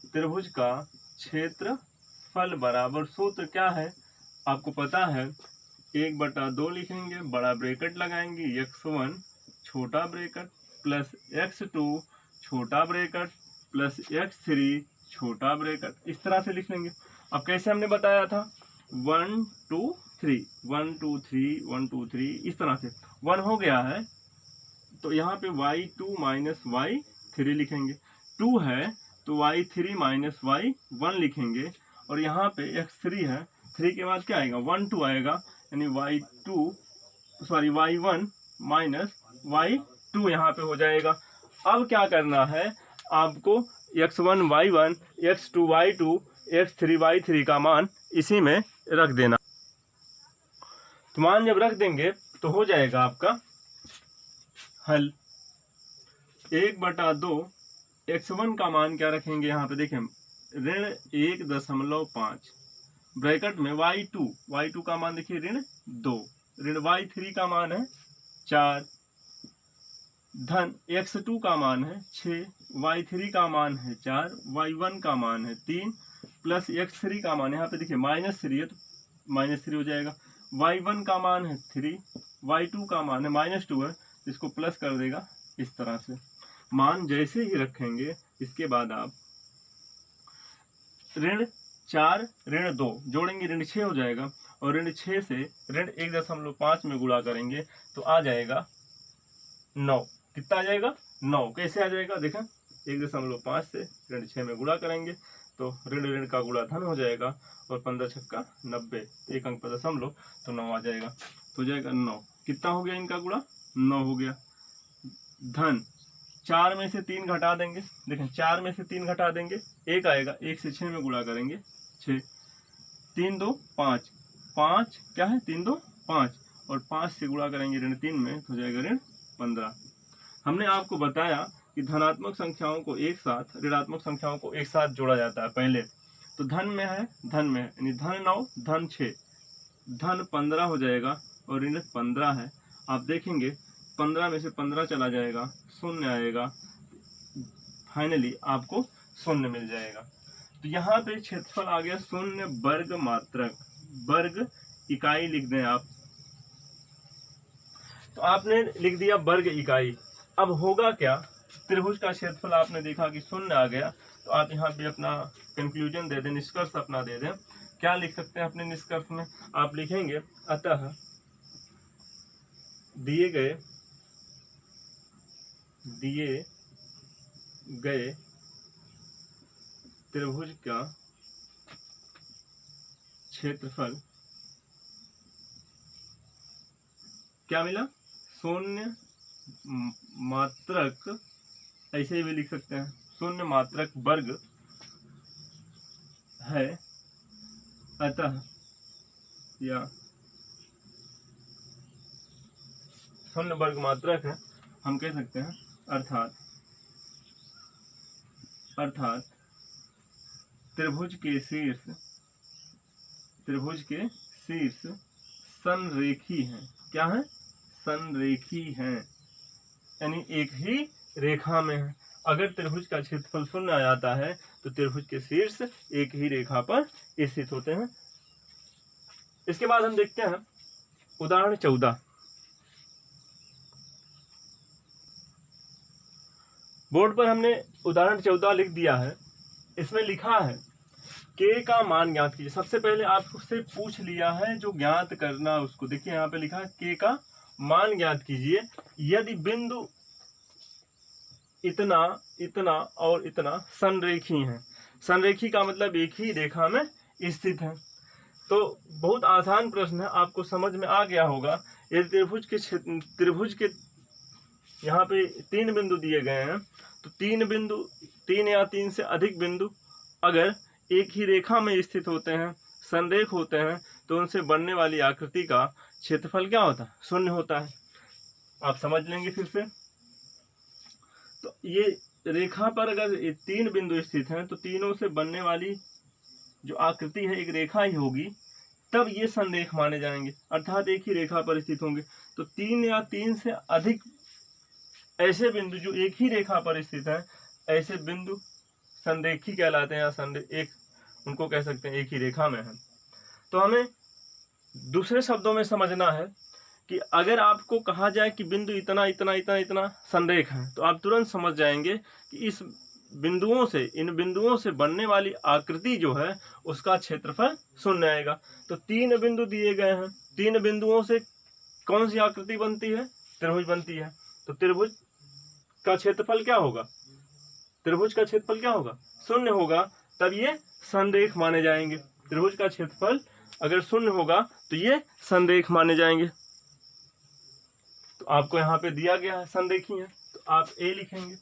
S1: त्रिभुज का क्षेत्रफल बराबर सूत्र क्या है आपको पता है, 1/2 लिखेंगे, बड़ा ब्रैकेट लगाएंगे, x1 छोटा ब्रैकेट प्लस x2 छोटा ब्रैकेट प्लस x3 छोटा ब्रैकेट, इस तरह से लिख लेंगे। अब कैसे हमने बताया था, 1 2 3 1 2 3 1 2 3 इस तरह से 1 हो गया है तो यहाँ पे y2 माइनस y3 लिखेंगे, 2 है तो y3 माइनस y1 लिखेंगे और यहाँ पे x3 है, 3 के बाद क्या आएगा 1 2 आएगा, यानी y1 माइनस y2 यहाँ पे हो जाएगा। अब क्या करना है आपको, x1 y1 x2 y2 x3 y3 का मान इसी में रख देना। तो मान जब रख देंगे तो हो जाएगा आपका हल। 1/2 x1 का मान क्या रखेंगे यहाँ पे देखें, ऋण 1.5 ब्रैकेट में y2 का मान देखिए ऋण 2, ऋण y3 का मान है 4, धन x2 का मान है 6, y3 का मान है 4, y1 का मान है 3 प्लस x3 का मान यहाँ पे देखिए -3 है तो -3 हो जाएगा, y1 का मान है 3, y2 का मान है -2 है, इसको प्लस कर देगा। इस तरह से मान जैसे ही रखेंगे इसके बाद आप ऋण 4 ऋण 2 जोड़ेंगे, ऋण 6 हो जाएगा और ऋण 6 से ऋण 1.5 में गुणा करेंगे तो आ जाएगा 9। कितना आ जाएगा 9। कैसे आ जाएगा देखें, 1.5 से ऋण 6 में गुणा करेंगे तो ऋण ऋण का गुणा धन हो जाएगा और 15 छक्का 90, एक अंक पर दशमलव तो 9 आ जाएगा, तो हो जाएगा 9। कितना हो गया इनका गुणा 9 हो गया। धन 4 में से 3 घटा देंगे, देखें 4 में से 3 घटा देंगे 1 आएगा, 1 से 6 में गुणा करेंगे 6, 3 2 5, 5 क्या है 3 2 5 और 5 से गुणा करेंगे ऋण 3 में तो हो जाएगा ऋण 15। हमने आपको बताया कि धनात्मक संख्याओं को एक साथ ऋणात्मक संख्याओं को एक साथ जोड़ा जाता है। पहले तो धन में है, धन में है यानी धन 9 धन 6 धन 15 हो जाएगा और ऋण 15 है। आप देखेंगे 15 में से 15 चला जाएगा, शून्य आएगा, फाइनली आपको शून्य मिल जाएगा। तो यहाँ पे क्षेत्रफल आ गया 0 वर्ग मात्रक, वर्ग इकाई लिख दें आप। तो आपने लिख दिया वर्ग इकाई। अब होगा क्या, त्रिभुज का क्षेत्रफल आपने देखा कि 0 आ गया, तो आप यहाँ पे अपना कंक्लूजन दे दें, निष्कर्ष अपना दे दें क्या लिख सकते हैं अपने निष्कर्ष में? आप लिखेंगे अतः दिए गए त्रिभुज का क्षेत्रफल क्या मिला? शून्य मात्रक, ऐसे भी लिख सकते हैं, शून्य मात्रक वर्ग है। अतः या शून्य वर्ग मात्रक है, हम कह सकते हैं अर्थात त्रिभुज के शीर्ष संरेखी हैं। क्या है? संरेखी हैं, यानी एक ही रेखा में है। अगर त्रिभुज का क्षेत्रफल शून्य आ जाता है तो त्रिभुज के शीर्ष एक ही रेखा पर स्थित होते हैं। इसके बाद हम देखते हैं उदाहरण 14। बोर्ड पर हमने उदाहरण 14 लिख दिया है। इसमें लिखा है के का मान ज्ञात कीजिए। सबसे पहले आपसे पूछ लिया है जो ज्ञात करना उसको। देखिए यहाँ पे लिखा है के का मान ज्ञात कीजिए यदि बिंदु इतना, इतना और इतना संरेखी हैं। संरेखी का मतलब एक ही रेखा में स्थित है। तो बहुत आसान प्रश्न है, आपको समझ में आ गया होगा। यदि त्रिभुज के यहाँ पे 3 बिंदु दिए गए हैं तो 3 या 3 से अधिक बिंदु अगर एक ही रेखा में स्थित होते हैं, संरेख होते हैं, तो उनसे बनने वाली आकृति का क्षेत्रफल क्या होता है? शून्य होता है। आप समझ लेंगे फिर से। तो ये रेखा पर अगर 3 बिंदु स्थित हैं तो तीनों से बनने वाली जो आकृति है एक रेखा ही होगी, तब ये संरेख माने जाएंगे, अर्थात एक ही रेखा पर स्थित होंगे। तो 3 या 3 से अधिक ऐसे बिंदु जो एक ही रेखा पर स्थित हैं, ऐसे बिंदु संरेखी कहलाते हैं, या उनको कह सकते हैं एक ही रेखा में है। तो हमें दूसरे शब्दों में समझना है कि अगर आपको कहा जाए कि बिंदु इतना इतना इतना इतना संरेख है, तो आप तुरंत समझ जाएंगे कि इन बिंदुओं से बनने वाली आकृति जो है उसका क्षेत्रफल शून्य आएगा। तो 3 बिंदु दिए गए हैं, 3 बिंदुओं से कौन सी आकृति बनती है? त्रिभुज बनती है। तो त्रिभुज का क्षेत्रफल क्या होगा? शून्य होगा, तब ये संरेख माने जाएंगे। त्रिभुज का क्षेत्रफल अगर शून्य होगा तो ये संरेख माने जाएंगे। तो आपको यहाँ पे दिया गया है संरेखी है, तो आप ए लिखेंगे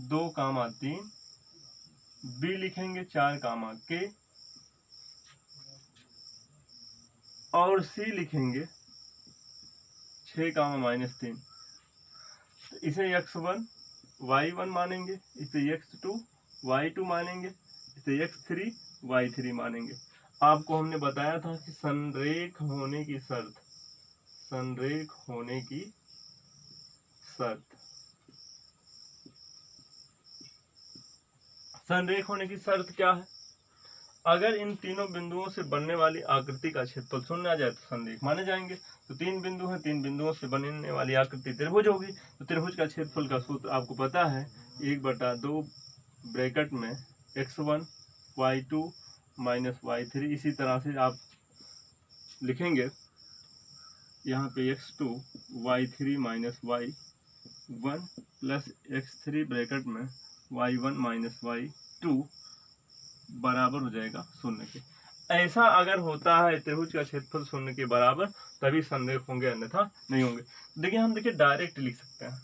S1: 2, 3, बी लिखेंगे 4, के, और सी लिखेंगे 6, -3। तो इसे x1 y1 मानेंगे, इसे x2 y2 मानेंगे, इसे x3 y3 मानेंगे। आपको हमने बताया था कि संरेख होने की शर्त क्या है? अगर इन तीनों बिंदुओं से बनने वाली आकृति का क्षेत्रफल शून्य आ जाए तो संरेख माने जाएंगे। तो 3 बिंदु हैं, 3 बिंदुओं से बनने वाली आकृति त्रिभुज होगी। तो त्रिभुज का क्षेत्रफल का सूत्र आपको पता है, 1/2 ब्रैकेट में x1 y2 -y3। इसी तरह से आप लिखेंगे यहाँ पे x2 y3 -y1 plus x3 bracket में y1 -y2 बराबर हो जाएगा शून्य के। ऐसा अगर होता है त्रिभुज का क्षेत्रफल शून्य के बराबर, तभी संरेख होंगे, अन्यथा नहीं होंगे। देखिए हम डायरेक्ट लिख सकते हैं।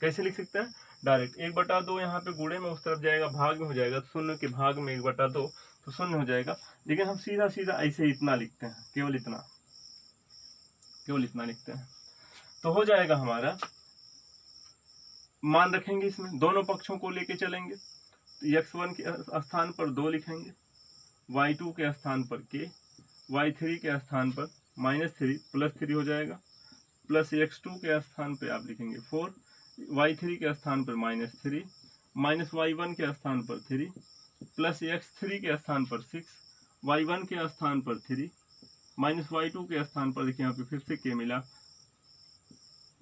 S1: कैसे लिख सकते हैं? डायरेक्ट 1/2 यहाँ पे गुणे में उस तरफ जाएगा, भाग में हो जाएगा, तो शून्य के भाग में 1/2 तो शून्य हो जाएगा। लेकिन हम सीधा सीधा ऐसे इतना लिखते हैं, केवल इतना लिखते हैं, तो हो जाएगा हमारा। मान रखेंगे इसमें, दोनों पक्षों को लेके चलेंगे। तो x1 के स्थान पर 2 लिखेंगे, y2 के स्थान पर k, y3 के स्थान पर -3 +3 हो जाएगा, प्लस x2 के स्थान पर आप लिखेंगे 4, y3 के स्थान पर -3, -y1 के स्थान पर 3, प्लस x3 के स्थान पर 6, y1 के स्थान पर 3, -y2 के स्थान पर देखिए यहाँ पे फिर से k मिला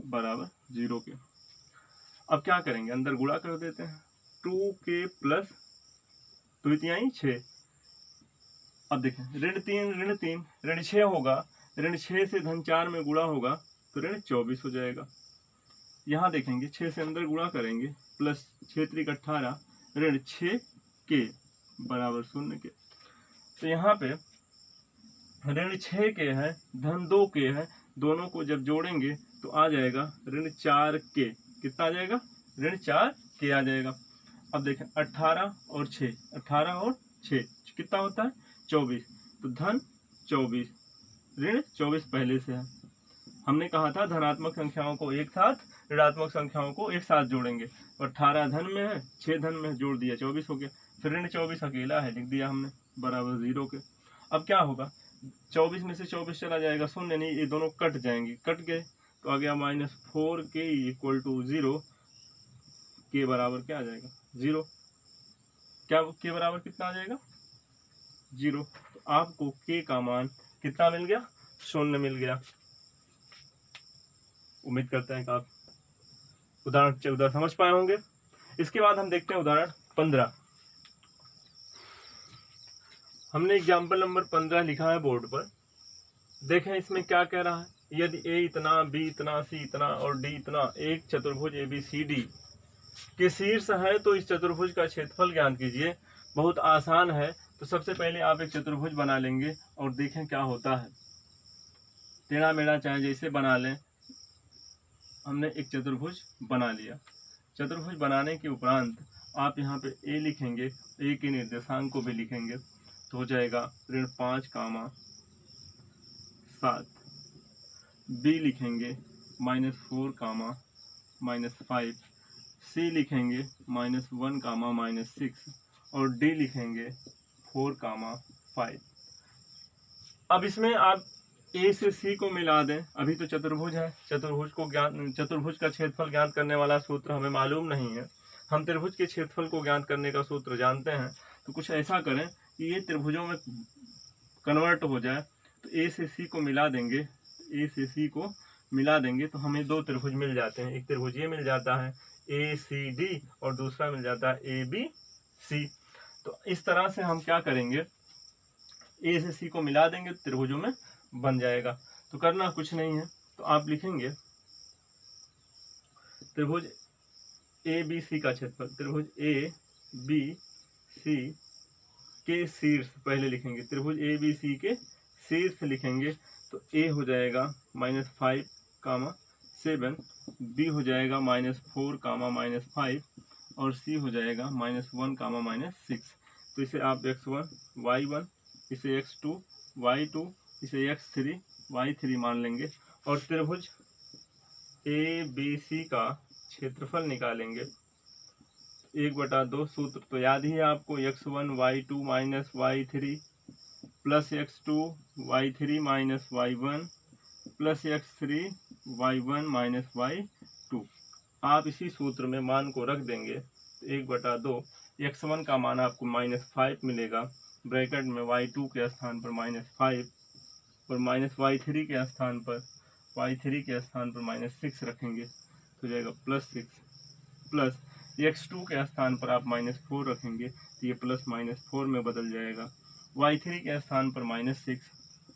S1: बराबर 0 के। अब क्या करेंगे? अंदर गुणा कर देते हैं। 2k प्लस 2 × 6, अब देखें ऋण 3 ऋण 6 होगा, ऋण 6 से धन 4 में गुणा होगा तो ऋण 24 हो जाएगा। यहाँ देखेंगे 6 से अंदर गुणा करेंगे, प्लस 6 त्रिक 18, ऋण 6 के बराबर 0 के। तो यहाँ पे ऋण 6 के है, धन 2 के है, दोनों को जब जोड़ेंगे तो आ जाएगा ऋण 4 के। कितना आ जाएगा? ऋण 4 के आ जाएगा। अब देखें 18 और 6, 18 और 6 कितना होता है? 24। तो धन 24, ऋण 24 पहले से है। हमने कहा था धनात्मक संख्याओं को एक साथ, ऋणात्मक संख्याओं को एक साथ जोड़ेंगे। 18 धन में है, 6 धन में जोड़ दिया, 24 हो गया। फिर ऋण 24 अकेला है, लिख दिया हमने बराबर 0 के। अब क्या होगा? 24 में से 24 चला जाएगा, शून्य नहीं, ये दोनों कट जाएंगे, कट गए तो आ गया -4 के इक्वल टू 0 के बराबर क्या आ जाएगा? 0। क्या के बराबर कितना आ जाएगा? 0। तो आपको के का मान कितना मिल गया? 0 मिल गया। उम्मीद करते हैं कि आप उदाहरण समझ पाए होंगे। इसके बाद हम देखते हैं उदाहरण 15। हमने एग्जाम्पल नंबर 15 लिखा है बोर्ड पर। देखें इसमें क्या कह रहा है। यदि ए इतना, बी इतना, सी इतना और डी इतना एक चतुर्भुज ABCD के शीर्ष है तो इस चतुर्भुज का क्षेत्रफल ज्ञात कीजिए। बहुत आसान है। तो सबसे पहले आप एक चतुर्भुज बना लेंगे और देखें क्या होता है। टेढ़ा मेढ़ा चाहे जैसे बना लें। हमने एक चतुर्भुज बना लिया। चतुर्भुज बनाने के उपरांत आप यहाँ पे ए लिखेंगे, ए के निर्देशांक को भी लिखेंगे तो हो जाएगा ऋण 5, 7। बी लिखेंगे -4, -5। सी लिखेंगे -1, -6 और डी लिखेंगे 4, 5। अब इसमें आप ए से सी को मिला दें। अभी तो चतुर्भुज है, चतुर्भुज का क्षेत्रफल ज्ञात करने वाला सूत्र हमें मालूम नहीं है। हम त्रिभुज के क्षेत्रफल को ज्ञात करने का सूत्र जानते हैं। तो कुछ ऐसा करें कि ये त्रिभुजों में कन्वर्ट हो जाए। तो ए से सी को मिला देंगे, ए से सी को मिला देंगे तो हमें 2 त्रिभुज मिल जाते हैं। एक त्रिभुज ये मिल जाता है ACD और दूसरा मिल जाता है ABC। तो इस तरह से हम क्या करेंगे, ए से सी को मिला देंगे, त्रिभुजों में बन जाएगा। तो करना कुछ नहीं है। तो आप लिखेंगे त्रिभुज ABC का क्षेत्रफल, त्रिभुज ABC के शीर्ष पहले लिखेंगे, त्रिभुज ABC के शीर्ष लिखेंगे तो A हो जाएगा -5, 7, B हो जाएगा -4, -5 और C हो जाएगा -1, -6। तो इसे आप x1, y1, इसे x2, y2, इसे x3, y3 मान लेंगे और त्रिभुज ABC का क्षेत्रफल निकालेंगे। 1/2 सूत्र तो याद ही है आपको, x1 y2 y3 plus x2 y3 y1 plus x3 y1 y2। आप इसी सूत्र में मान को रख देंगे। 1/2 x1 का मान आपको -5 मिलेगा, ब्रैकेट में y2 के स्थान पर -5 और y3 के स्थान पर -6 रखेंगे तो जाएगा +6 प्लस x2 के स्थान पर आप -4 रखेंगे तो ये +-4 में बदल जाएगा। y3 के स्थान पर -6,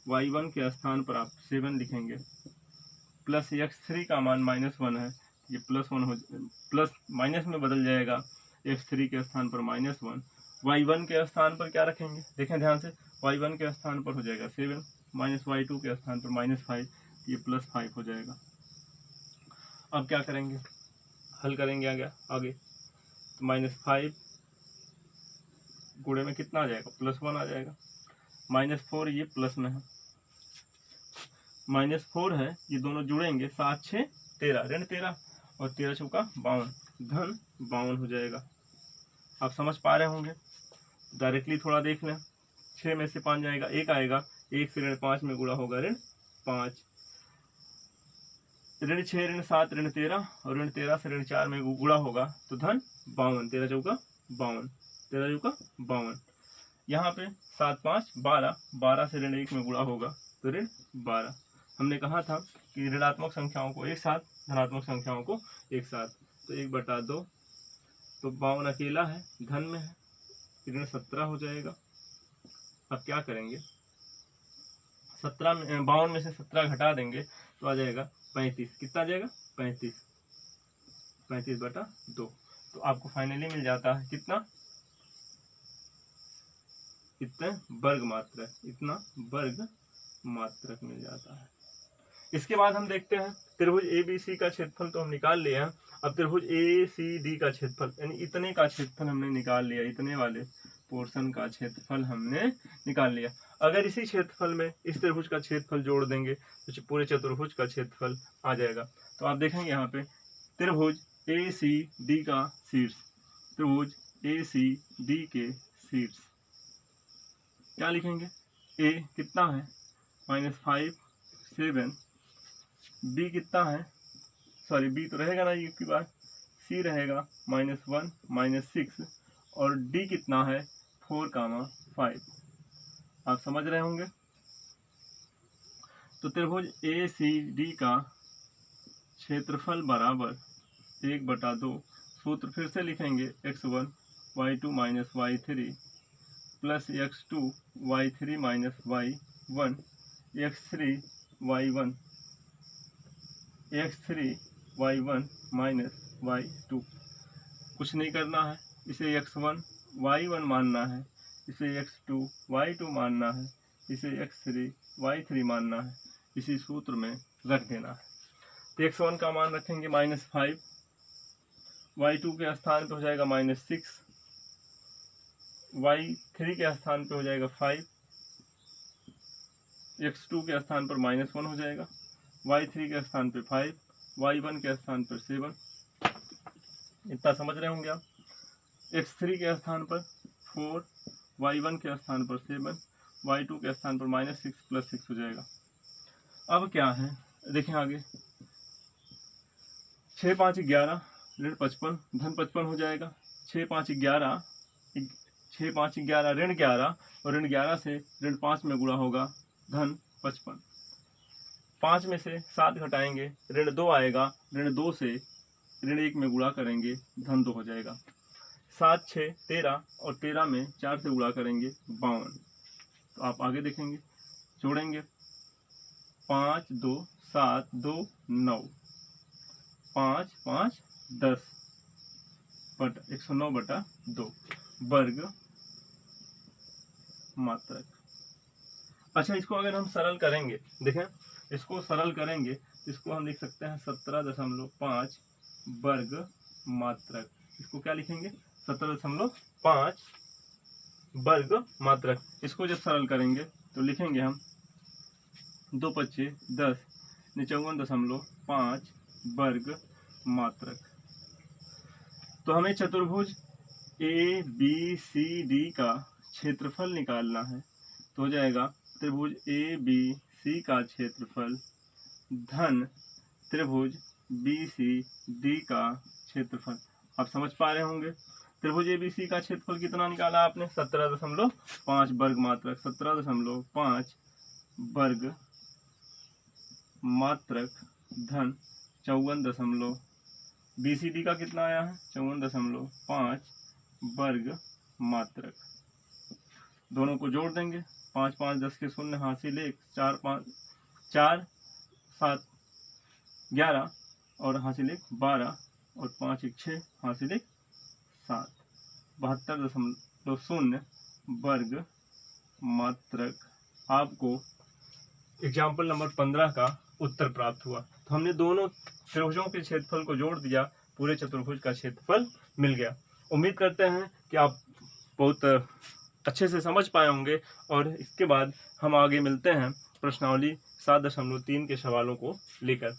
S1: y1 के स्थान पर आप 7 लिखेंगे प्लस x3 का मान -1 है, ये +1 हो प्लस माइनस में बदल जाएगा। x3 के स्थान पर -1, y1 के स्थान पर क्या रखेंगे, देखें ध्यान से, y1 के स्थान पर हो जाएगा 7 माइनस y2 के स्थान पर -5, ये +5 हो जाएगा। अब क्या करेंगे, हल करेंगे आगे तो -5 गुणे में कितना आ जाएगा, +1 आ जाएगा। -4 ये प्लस में है, -4 है, ये दोनों जुड़ेंगे, 7 6 13, ऋण 13 और 13 चौका 52, धन 52 हो जाएगा। आप समझ पा रहे होंगे। डायरेक्टली थोड़ा देख लें, 6 में से 5 जाएगा, 1 आएगा, 1 से ऋण 5 में गुणा होगा ऋण 5, ऋण 6 ऋण 7 ऋण 13 और ऋण 13 से ऋण 4 में गुणा होगा तो धन 52, 13 चौका 52, 13 चौका 52। यहाँ पे 7 5 12, 12 से ऋण 1 में गुणा होगा तो ऋण 12। हमने कहा था कि ऋणात्मक संख्याओं को एक साथ, धनात्मक संख्याओं को एक साथ, तो 1/2 तो 52 अकेला है, धन में है, ऋण 17 हो जाएगा अब क्या करेंगे, 52 में से 17 घटा देंगे तो आ जाएगा 35। कितना आ जाएगा, 35, 35/2। तो आपको फाइनली मिल जाता है कितना, इतना वर्ग मात्रक, इतना वर्ग मात्रक मिल जाता है। इसके बाद हम देखते हैं त्रिभुज ABC का क्षेत्रफल तो हम निकाल लिया है। अब त्रिभुज ACD का क्षेत्रफल, यानी इतने का क्षेत्रफल हमने निकाल लिया, इतने वाले पोर्शन का क्षेत्रफल हमने निकाल लिया। अगर इसी क्षेत्रफल में इस त्रिभुज का क्षेत्रफल जोड़ देंगे तो पूरे चतुर्भुज का क्षेत्रफल आ जाएगा। तो आप देखेंगे यहाँ पे त्रिभुज ACD का शीर्ष, त्रिभुज ACD के शीर्ष क्या लिखेंगे, A कितना है -5 7, B कितना है, सॉरी B तो रहेगा ना की बात, C रहेगा -1 -6 और D कितना है 4, 5। आप समझ रहे होंगे। तो त्रिभुज ACD का क्षेत्रफल बराबर 1/2, सूत्र फिर से लिखेंगे x1 y2 - y3 plus x2 y3 - y1 x3 y1 y2। कुछ नहीं करना है, इसे x1 y1 मानना है, इसे x2 y2 मानना है, इसे x3 y3 मानना है, इसी सूत्र में रख देना है। तो x1 का मान रखेंगे -5, y2 के स्थान पे हो जाएगा -6, y3 के स्थान पे हो जाएगा 5, x2 के स्थान पर -1 हो जाएगा, y3 के स्थान पे 5, y1 के स्थान पर 7। इतना समझ रहे होंगे आप। x3 के स्थान पर 4, y1 के स्थान पर 7, y2 के स्थान पर -6 + 6 हो जाएगा। अब क्या है देखें आगे, 6 5 11 ऋण 55 धन 55 हो जाएगा। 6 5 11 ऋण 11 और ऋण 11 से ऋण 5 में गुणा होगा धन 55। 5 में से 7 घटाएंगे ऋण 2 आएगा, ऋण 2 से ऋण 1 में गुणा करेंगे धन 2 हो जाएगा। 7 6 13 और 13 में 4 से गुणा करेंगे 52। तो आप आगे देखेंगे, जोड़ेंगे 5 2 7 2 9, 5 5 10 109/2 वर्ग मात्रक। अच्छा, इसको अगर हम सरल करेंगे, देखें इसको सरल करेंगे, इसको हम लिख सकते हैं 17.5 वर्ग मात्रक। इसको क्या लिखेंगे, 17.5 वर्ग मात्रक। इसको जब सरल करेंगे तो लिखेंगे हम 2 × 10 54.5 वर्ग मात्रक। तो हमें चतुर्भुज ABCD का क्षेत्रफल निकालना है। तो हो जाएगा त्रिभुज ABC का क्षेत्रफल धन त्रिभुज BCD का क्षेत्रफल। आप समझ पा रहे होंगे। त्रिभुज ABC का क्षेत्रफल कितना निकाला आपने, 17.5 वर्ग मात्रक, 17.5 वर्ग मात्रक धन 54, BCD का कितना आया है 54.5 वर्ग मात्रक। दोनों को जोड़ देंगे, 5 5 10 के शून्य, हासिल 1, 4 5 4 7 11 और हासिल 1 12 और 5 1 6 हासिल 1 7, 72.0 वर्ग मात्रक आपको एग्जाम्पल नंबर 15 का उत्तर प्राप्त हुआ। तो हमने दोनों त्रिभुजों के क्षेत्रफल को जोड़ दिया, पूरे चतुर्भुज का क्षेत्रफल मिल गया। उम्मीद करते हैं कि आप बहुत अच्छे से समझ पाए होंगे और इसके बाद हम आगे मिलते हैं प्रश्नावली 7.3 के सवालों को लेकर।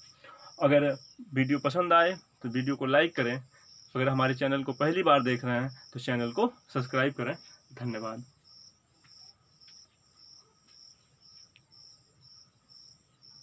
S1: अगर वीडियो पसंद आए तो वीडियो को लाइक करें। अगर हमारे चैनल को पहली बार देख रहे हैं तो चैनल को सब्सक्राइब करें। धन्यवाद।